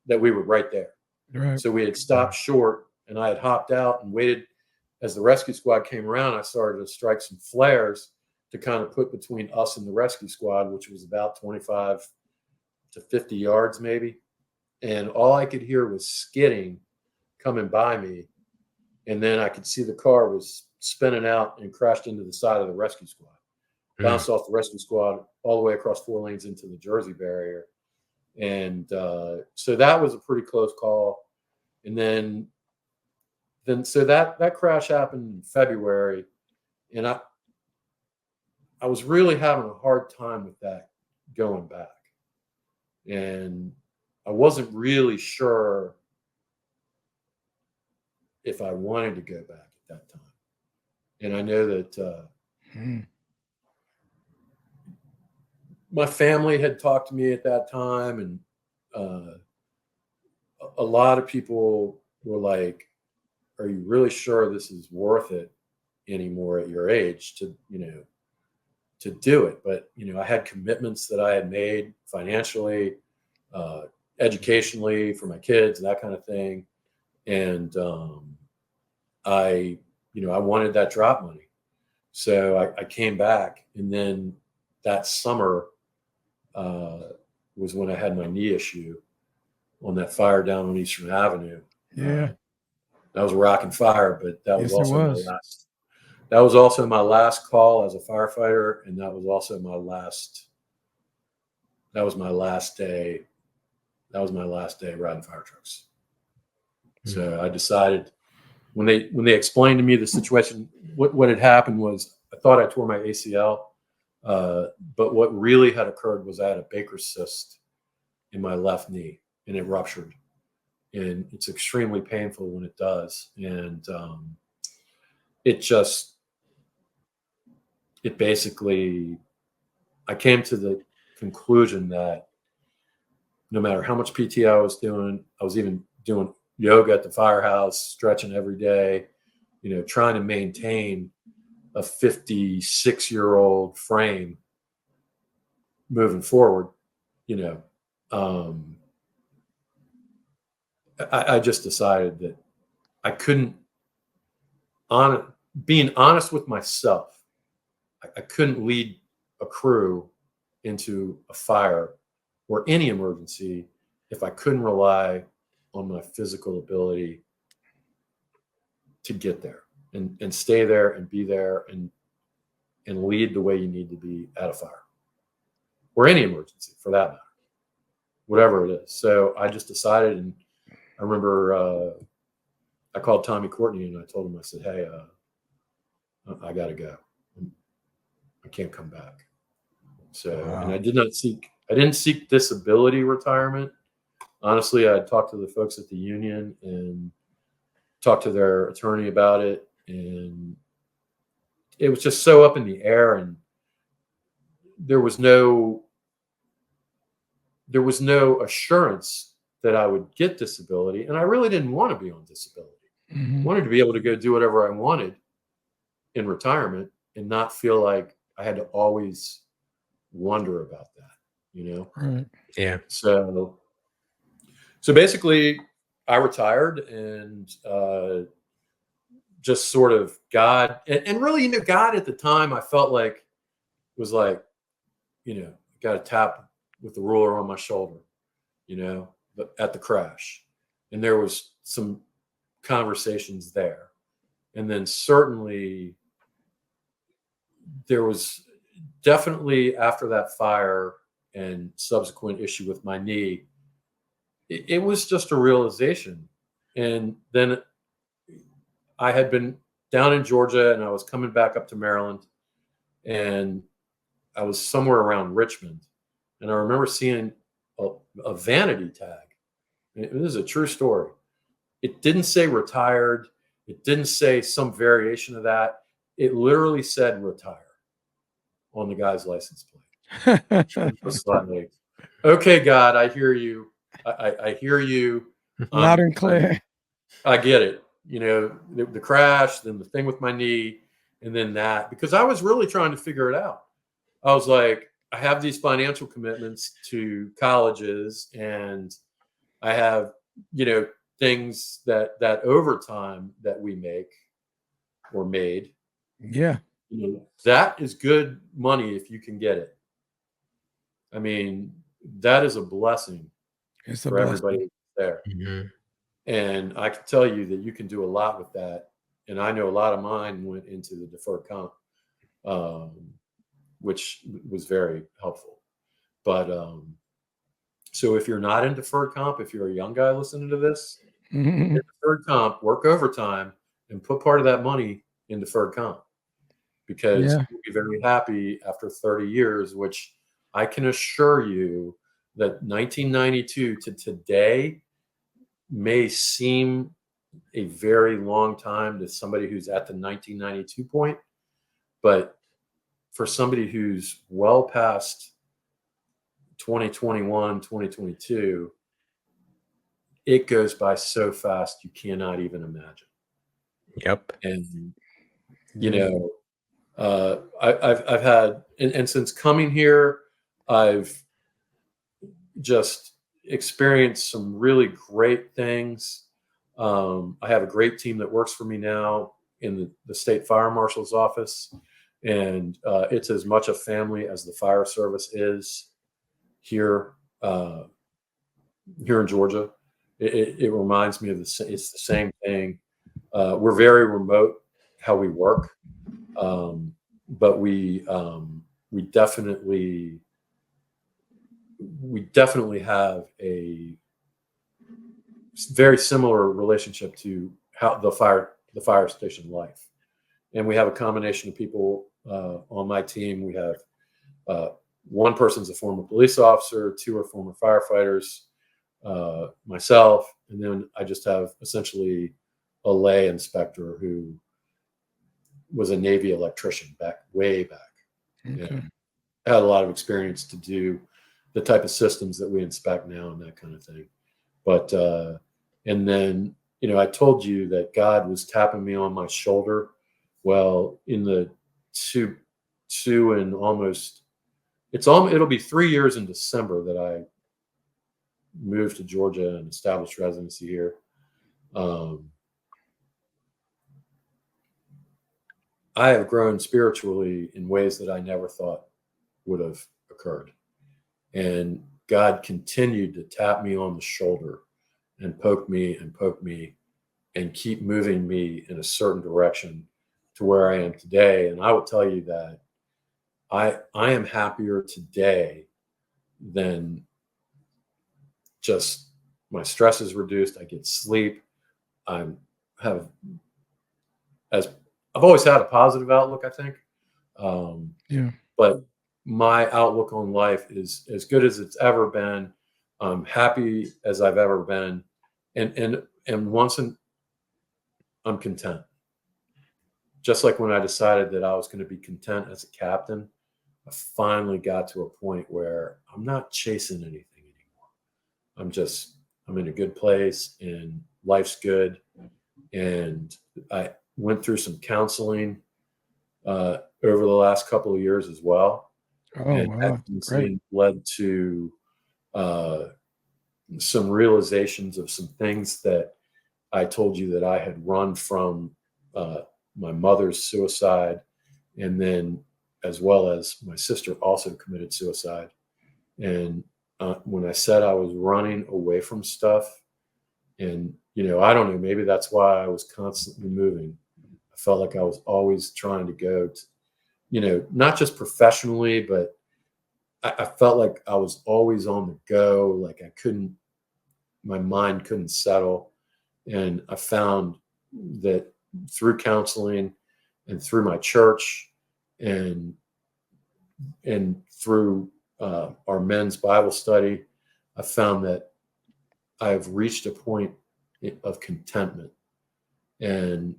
that we were right there. Right. So we had stopped short, and I had hopped out and waited. As the rescue squad came around, I started to strike some flares to kind of put between us and the rescue squad, which was about 25 to 50 yards maybe. And all I could hear was skidding coming by me. And then I could see the car was spinning out and crashed into the side of the rescue squad. Bounced off the rescue squad all the way across 4 lanes into the Jersey barrier. And so that was a pretty close call. And then so that crash happened in February. And I was really having a hard time with that going back. And I wasn't really sure if I wanted to go back at that time. And I know that my family had talked to me at that time, and a lot of people were like, "Are you really sure this is worth it anymore at your age to do it?" But I had commitments that I had made financially, educationally, for my kids, and that kind of thing. And I wanted that drop money. So I came back, and then that summer was when I had my knee issue on that fire down on Eastern Avenue. Yeah. That was a rocking fire, but that was Yes, also it was. my last. That was also my last call as a firefighter, and that was also my last. That was my last day that was my last day riding fire trucks. So I decided when they explained to me the situation, what had happened was I thought I tore my ACL, but what really had occurred was I had a Baker's cyst in my left knee, and it ruptured, and it's extremely painful when it does, and it basically, I came to the conclusion that no matter how much PT I was doing, I was even doing yoga at the firehouse, stretching every day, trying to maintain a 56-year-old frame moving forward, I just decided that I couldn't, being honest with myself, I couldn't lead a crew into a fire or any emergency if I couldn't rely on my physical ability to get there and stay there and be there and lead the way you need to be at a fire or any emergency for that matter, whatever it is. So I just decided, and I remember I called Tommy Courtney and I told him, I said, hey, I got to go. I can't come back. So, wow. And I didn't seek disability retirement. Honestly, I talked to the folks at the union and talked to their attorney about it. And it was just so up in the air, and there was no assurance that I would get disability. And I really didn't want to be on disability. I wanted to be able to go do whatever I wanted in retirement and not feel like I had to always wonder about that, Right. Yeah. So basically I retired and just sort of God and really, God at the time I felt like was like, got a tap with the ruler on my shoulder, at the crash. And there was some conversations there. And then certainly there was definitely after that fire and subsequent issue with my knee, it was just a realization. And then I had been down in Georgia and I was coming back up to Maryland, and I was somewhere around Richmond. And I remember seeing a vanity tag. This is a true story. It didn't say retired. It didn't say some variation of that. It literally said retire on the guy's license plate. Like, okay, God, I hear you. I hear you. Loud and clear. I get it. The crash, then the thing with my knee, and then that, because I was really trying to figure it out. I was like, I have these financial commitments to colleges, and I have, things that overtime that we make or made. Yeah. That is good money if you can get it. I mean, that is a blessing for everybody there. Mm-hmm. And I can tell you that you can do a lot with that. And I know a lot of mine went into the deferred comp, which was very helpful. But so if you're not in deferred comp, if you're a young guy listening to this, in deferred comp, work overtime and put part of that money in deferred comp, because you'll be very happy after 30 years, which I can assure you that 1992 to today may seem a very long time to somebody who's at the 1992 point. But for somebody who's well past 2021, 2022, it goes by so fast you cannot even imagine. Yep. And I've had, and since coming here, I've just experienced some really great things. I have a great team that works for me now in the state fire marshal's office, and it's as much a family as the fire service is here in Georgia. It reminds me of it's the same thing. We're very remote how we work, but we definitely we definitely have a very similar relationship to how the fire station life. And we have a combination of people on my team. We have one person's a former police officer, 2 are former firefighters, myself, and then I just have essentially a lay inspector who was a Navy electrician way back. Okay. And had a lot of experience to do the type of systems that we inspect now and that kind of thing. But and then, I told you that God was tapping me on my shoulder. Well, in the two and almost, it'll be 3 years in December that I moved to Georgia and established residency here. I have grown spiritually in ways that I never thought would have occurred. And God continued to tap me on the shoulder and poke me and keep moving me in a certain direction to where I am today. And I will tell you that I am happier today than just my stress is reduced. I get sleep. I've always had a positive outlook, I think. Yeah. But my outlook on life is as good as it's ever been. I'm happy as I've ever been. I'm content. Just like when I decided that I was going to be content as a captain, I finally got to a point where I'm not chasing anything anymore. I'm in a good place and life's good. And I went through some counseling over the last couple of years as well. Oh, and wow. that counseling led to some realizations of some things that I told you that I had run from my mother's suicide, and then as well as my sister also committed suicide. And when I said I was running away from stuff, and I don't know, maybe that's why I was constantly moving. I felt like I was always trying to go to, not just professionally, but I felt like I was always on the go. Like my mind couldn't settle. And I found that through counseling and through my church and through our men's Bible study, I found that I've reached a point of contentment and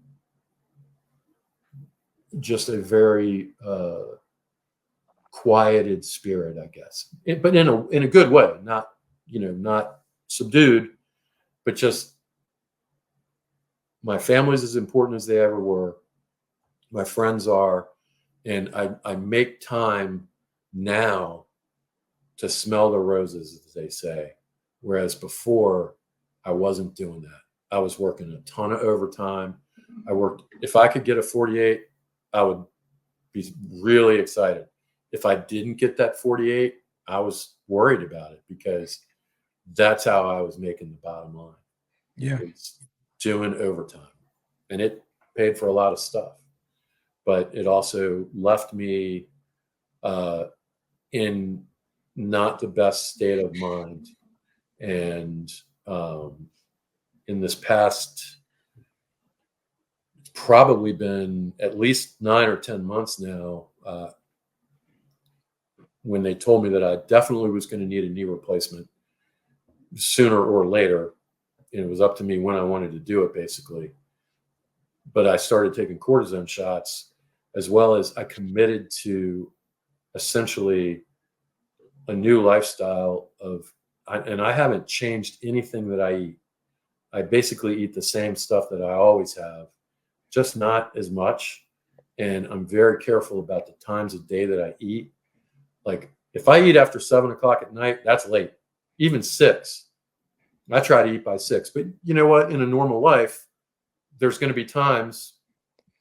just a very quieted spirit, I guess, but in a good way, not subdued, but just my family's as important as they ever were. My friends are, and I make time now to smell the roses, as they say, whereas before I wasn't doing that. I was working a ton of overtime. If I could get a 48, I would be really excited. If I didn't get that 48, I was worried about it because that's how I was making the bottom line. Yeah. It's doing overtime, and it paid for a lot of stuff, but it also left me in not the best state of mind. And in this past, it's probably been at least 9 or 10 months now, when they told me that I definitely was going to need a knee replacement sooner or later. And it was up to me when I wanted to do it, basically. But I started taking cortisone shots, as well as I committed to essentially a new lifestyle and I haven't changed anything that I eat. I basically eat the same stuff that I always have, just not as much. And I'm very careful about the times of day that I eat. Like if I eat after 7 o'clock at night, that's late. Even 6. I try to eat by 6. But you know what? In a normal life, there's going to be times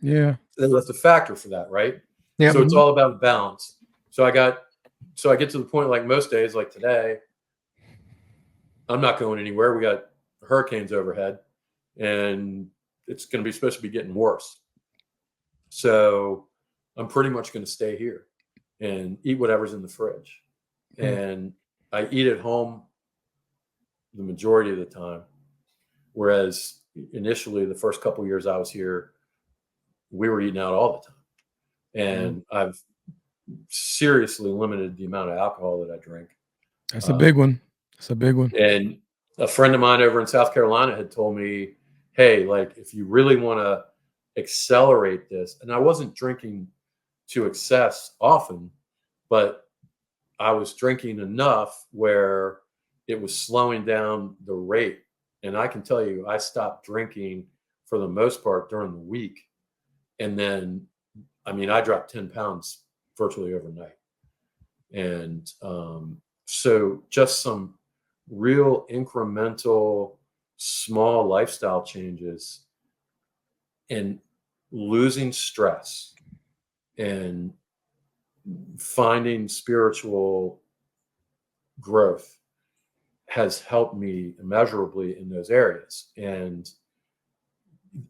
that's a factor for that, right? Yeah. So it's all about balance. So I get to the point, like most days, like today, I'm not going anywhere. We got hurricanes overhead, and it's going to be supposed to be getting worse. So I'm pretty much going to stay here and eat whatever's in the fridge. And I eat at home the majority of the time, whereas initially the first couple of years I was here, we were eating out all the time. And I've seriously limited the amount of alcohol that I drink. That's a big one. That's a big one. And a friend of mine over in South Carolina had told me, hey, like, if you really want to accelerate this, and I wasn't drinking to excess often, but I was drinking enough where it was slowing down the rate. And I can tell you, I stopped drinking for the most part during the week. And then, I mean, I dropped 10 pounds virtually overnight. And so just some real incremental, small lifestyle changes and losing stress and finding spiritual growth has helped me immeasurably in those areas. And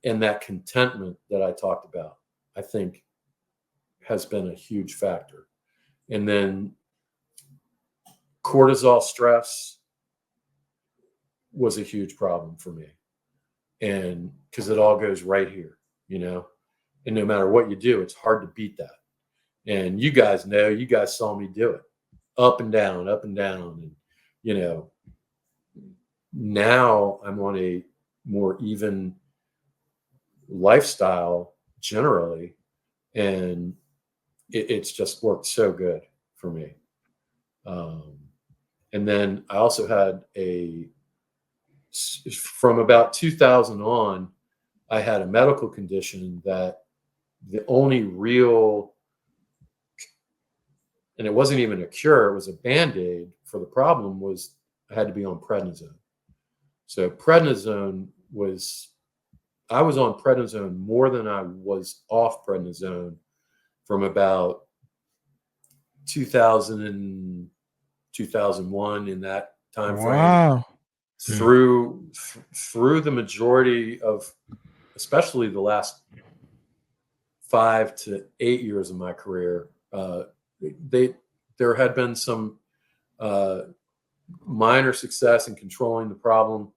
that contentment that I talked about, I think has been a huge factor. And then cortisol stress was a huge problem for me. And because it all goes right here, you know, and no matter what you do, it's hard to beat that. And you guys know, you guys saw me do it up and down, up and down. And, you know, now I'm on a more even lifestyle generally. And it's just worked so good for me. And then I also had from about 2000 on, I had a medical condition that the only real, and it wasn't even a cure, it was a Band-Aid for the problem, was I had to be on prednisone. So prednisone I was on prednisone more than I was off prednisone from about 2000 and 2001, in that time frame. Wow. Through the majority of, especially the last 5 to 8 years of my career, there had been some minor success in controlling the problem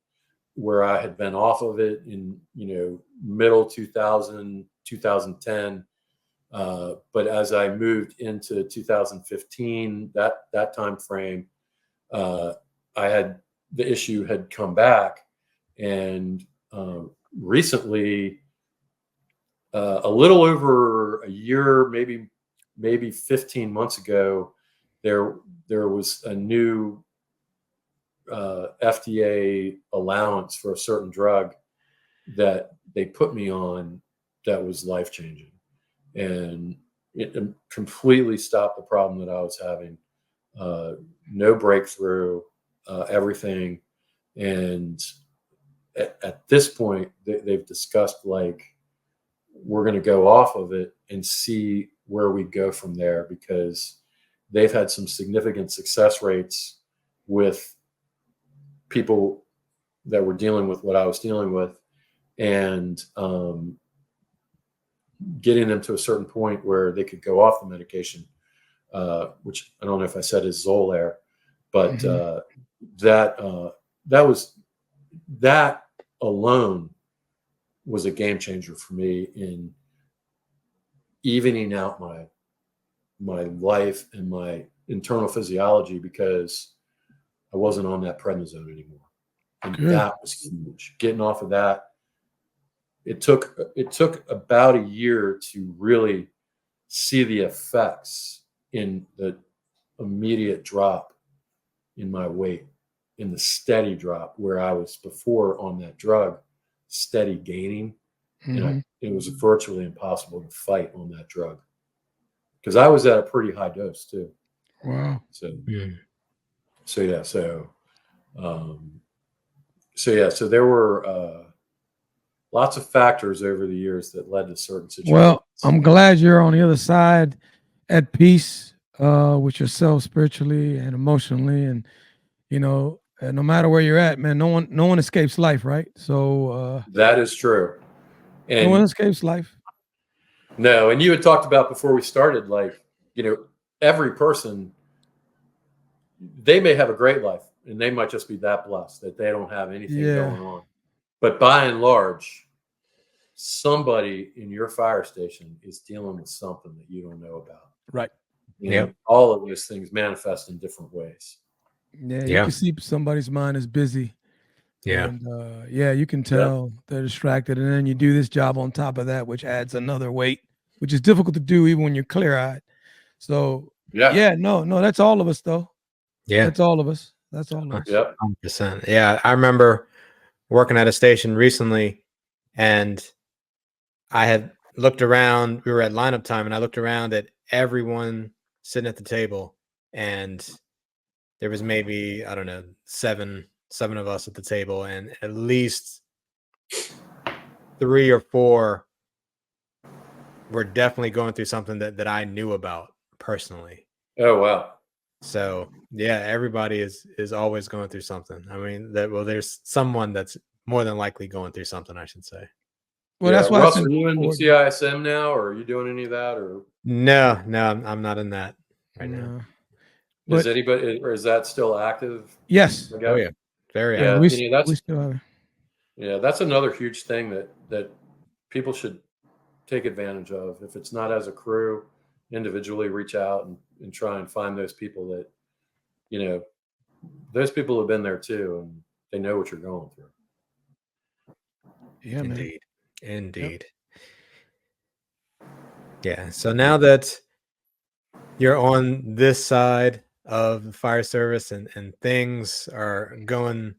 where I had been off of it in, you know, middle 2000, 2010. But as I moved into 2015, that time frame, the issue had come back. And recently, a little over a year, maybe 15 months ago, there was a new FDA allowance for a certain drug that they put me on that was life-changing. And it completely stopped the problem that I was having. No breakthrough, everything. And at this point, they've discussed, like, we're going to go off of it and see where we go from there, because they've had some significant success rates with people that were dealing with what I was dealing with, and getting them to a certain point where they could go off the medication, which I don't know if I said is Xolair, but that alone was a game changer for me in evening out my life and my internal physiology, because I wasn't on that prednisone anymore. And that was huge. Getting off of that, it took about a year to really see the effects in the immediate drop in my weight, in the steady drop where I was before on that drug, steady gaining. And it was virtually impossible to fight on that drug, because I was at a pretty high dose too. Wow. So there were lots of factors over the years that led to certain situations. Well, I'm glad you're on the other side, at peace with yourself spiritually and emotionally, and no matter where you're at, man, no one escapes life, right? So that is true. And no one escapes life. No, and you had talked about before we started, like, every person they may have a great life, and they might just be that blessed that they don't have anything Yeah. going on. But by and large, somebody in your fire station is dealing with something that you don't know about. Right. And Yep. all of those things manifest in different ways. Yeah, you Yeah. can see somebody's mind is busy. Yeah. And yeah, you can tell they're distracted. And then you do this job on top of that, which adds another weight, which is difficult to do even when you're clear-eyed. So yeah, no, that's all of us though. Yeah. That's all of us. That's all of us. Yep. 100%. Yeah. I remember working at a station recently, and I had looked around. We were at lineup time, and I looked around at everyone sitting at the table, and there was maybe, I don't know, seven of us at the table, and at least 3 or 4 were definitely going through something that I knew about personally. Oh, wow. So yeah, everybody is always going through something. I mean, there's someone that's more than likely going through something, I should say. Well, that's why Russ, it's are you in the important. CISM now, or are you doing any of that, or No, I'm not in that right now. No. is But anybody, or is that still active? yes, Oh yeah, very Yeah, active. we still have it. Yeah, that's another huge thing that people should take advantage of. If it's not as a crew, individually reach out and try and find those people that, those people have been there too, and they know what you're going through. Yeah, man. Indeed. Yeah. So now that you're on this side of the fire service and things are going,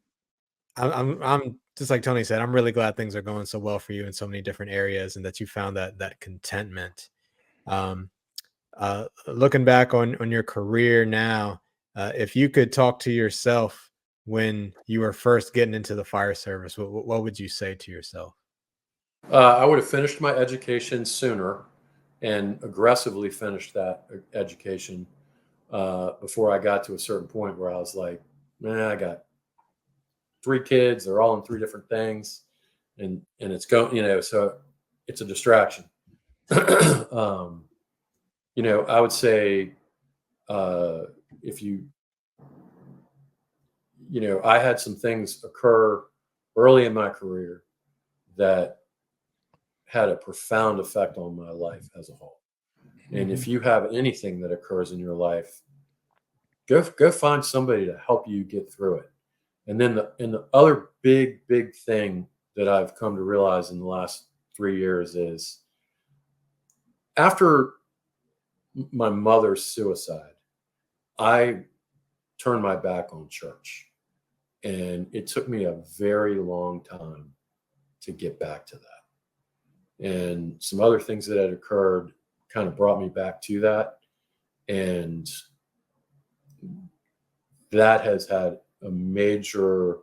I'm just like Tony said, I'm really glad things are going so well for you in so many different areas, and that you found that contentment. Looking back on your career now, if you could talk to yourself when you were first getting into the fire service, what would you say to yourself? I would have finished my education sooner and aggressively finished that education before I got to a certain point where I was like, man, I got 3 kids. They're all in 3 different things. And it's going, so it's a distraction. I would say if I had some things occur early in my career that had a profound effect on my life as a whole. And if you have anything that occurs in your life, go find somebody to help you get through it. And then the other big thing that I've come to realize in the last 3 years is after my mother's suicide, I turned my back on church. And it took me a very long time to get back to that. And some other things that had occurred kind of brought me back to that. And that has had a major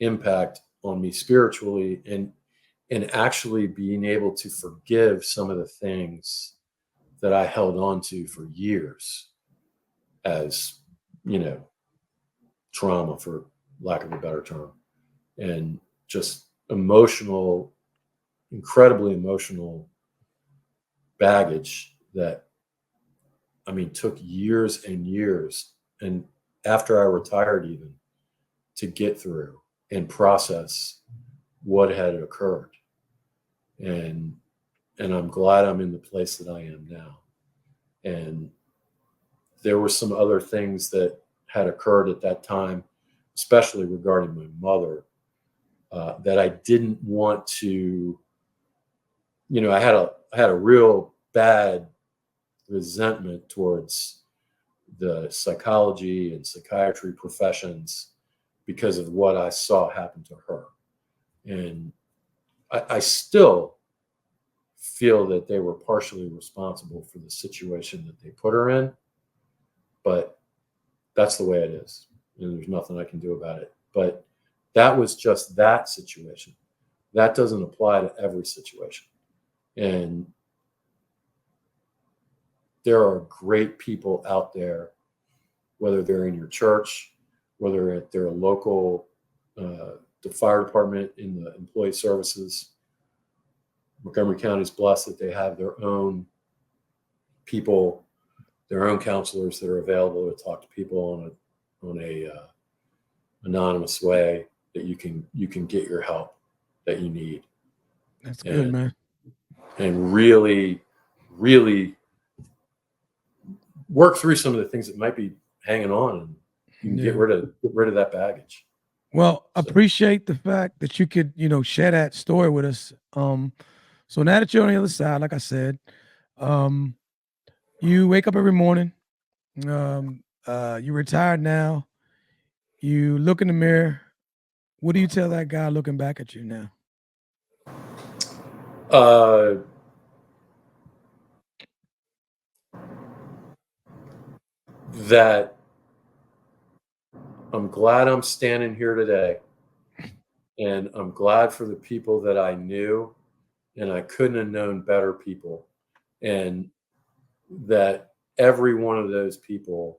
impact on me spiritually, and actually being able to forgive some of the things that I held on to for years as, trauma, for lack of a better term, and just incredibly emotional baggage that, took years and years. And after I retired, even to get through and process what had occurred. And I'm glad I'm in the place that I am now. And there were some other things that had occurred at that time, especially regarding my mother, that I didn't want to, I had a real bad resentment towards the psychology and psychiatry professions because of what I saw happen to her. And I still feel that they were partially responsible for the situation that they put her in, but that's the way it is. And there's nothing I can do about it. But that was just that situation. That doesn't apply to every situation. And there are great people out there, whether they're in your church, whether they're a local, the fire department, in the employee services. Montgomery County is blessed that they have their own people, their own counselors that are available to talk to people on anonymous way that you can get your help that you need. That's good, man. And really, really work through some of the things that might be hanging on, and you can get rid of that baggage. Well, appreciate the fact that you could, share that story with us. So now that you're on the other side, like I said, you wake up every morning, you're retired now, you look in the mirror. What do you tell that guy looking back at you now? That I'm glad I'm standing here today, and I'm glad for the people that I knew, and I couldn't have known better people, and that every one of those people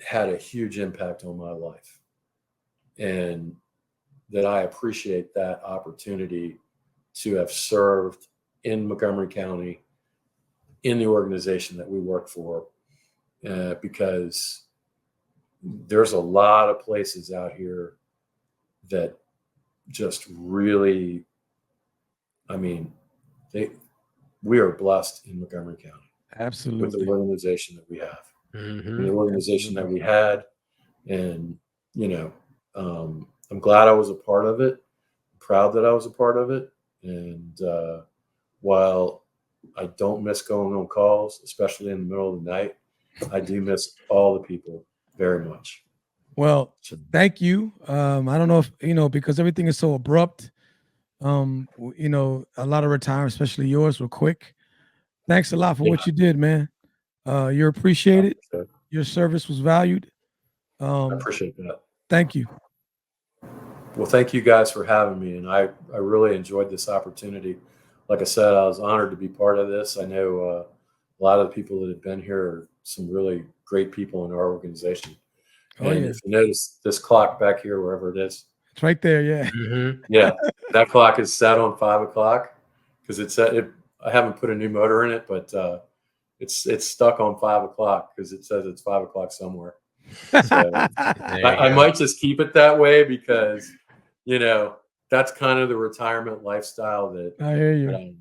had a huge impact on my life, and that I appreciate that opportunity to have served in Montgomery County in the organization that we work for, because there's a lot of places out here that just really, we are blessed in Montgomery County. Absolutely. With the organization that we have, and the organization that we had. And, I'm glad I was a part of it. I'm proud that I was a part of it. And while I don't miss going on calls, especially in the middle of the night, I do miss all the people very much. Well, thank you. I don't know if, because everything is so abrupt, a lot of retirement, especially yours, were quick. Thanks a lot for what you did, man. You're appreciated. Your service was valued. I appreciate that. Thank you. Well, thank you guys for having me. And I really enjoyed this opportunity. Like I said, I was honored to be part of this. I know a lot of the people that have been here are some really great people in our organization. And if you notice this clock back here, wherever it is, it's right there. Yeah. Yeah. That clock is set on 5 o'clock because I haven't put a new motor in it, but it's stuck on 5 o'clock because it says it's 5 o'clock somewhere. So I might just keep it that way because, that's kind of the retirement lifestyle that I hear you. that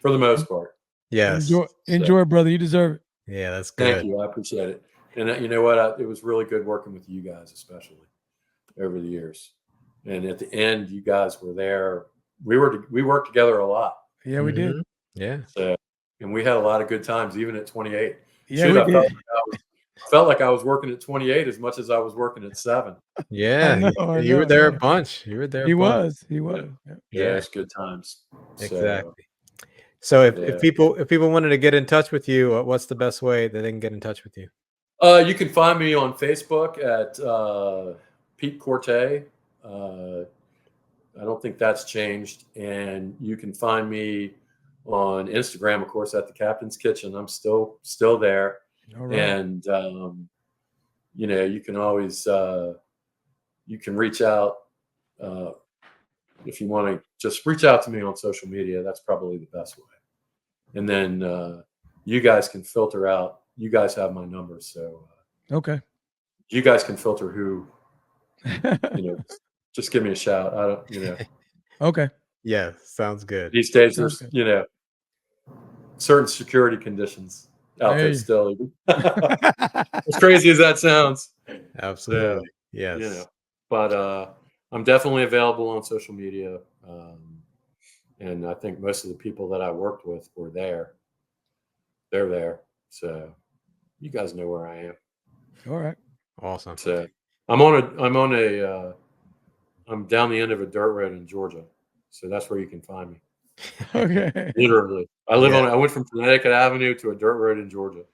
for the most part. Yes. Enjoy, brother. You deserve it. Yeah, that's good. Thank you. I appreciate it. And you know what? It was really good working with you guys, especially over the years. And at the end, you guys were there. We worked together a lot. Yeah, we did. Yeah. So, and we had a lot of good times, even at 28. Yeah, we did. Felt like I was working at 28 as much as I was working at 7. Yeah, you were there a bunch. You were there. He was. Yeah, it's good times. Exactly. So if people wanted to get in touch with you, what's the best way that they can get in touch with you? You can find me on Facebook at Pete Corte. I don't think that's changed. And you can find me on Instagram, of course, at the Captain's Kitchen. I'm still there. All right. And you can always you can reach out if you want to just reach out to me on social media. That's probably the best way. And then you guys can filter out. You guys have my number, so okay. You guys can filter who. Just give me a shout. I don't. Okay. Yeah, sounds good. These days, there's certain security conditions out there still. As crazy as that sounds. Absolutely. Yes. But I'm definitely available on social media. And I think most of the people that I worked with were there. They're there. So you guys know where I am. All right. Awesome. So I'm down the end of a dirt road in Georgia. So that's where you can find me. Okay. Literally. I went from Connecticut Avenue to a dirt road in Georgia.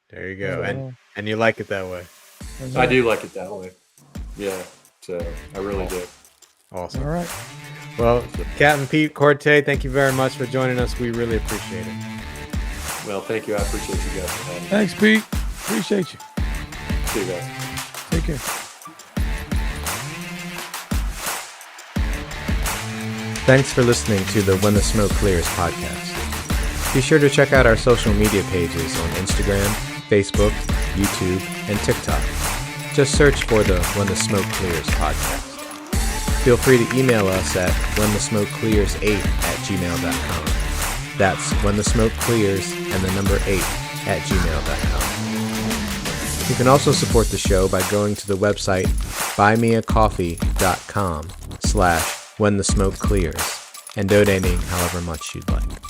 There you go. And you like it that way. I do like it that way. Yeah. So I really do. Awesome. All right. Well, Captain Pete Corte, thank you very much for joining us. We really appreciate it. Well, thank you. I appreciate you guys for having me. Thanks, Pete. Appreciate you. See you guys. Take care. Thanks for listening to the When the Smoke Clears podcast. Be sure to check out our social media pages on Instagram, Facebook, YouTube, and TikTok. Just search for the When the Smoke Clears podcast. Feel free to email us at whenthesmokeclears8@gmail.com. That's whenthesmokeclears and the number 8@gmail.com. You can also support the show by going to the website buymeacoffee.com/whenthesmokeclears and donating however much you'd like.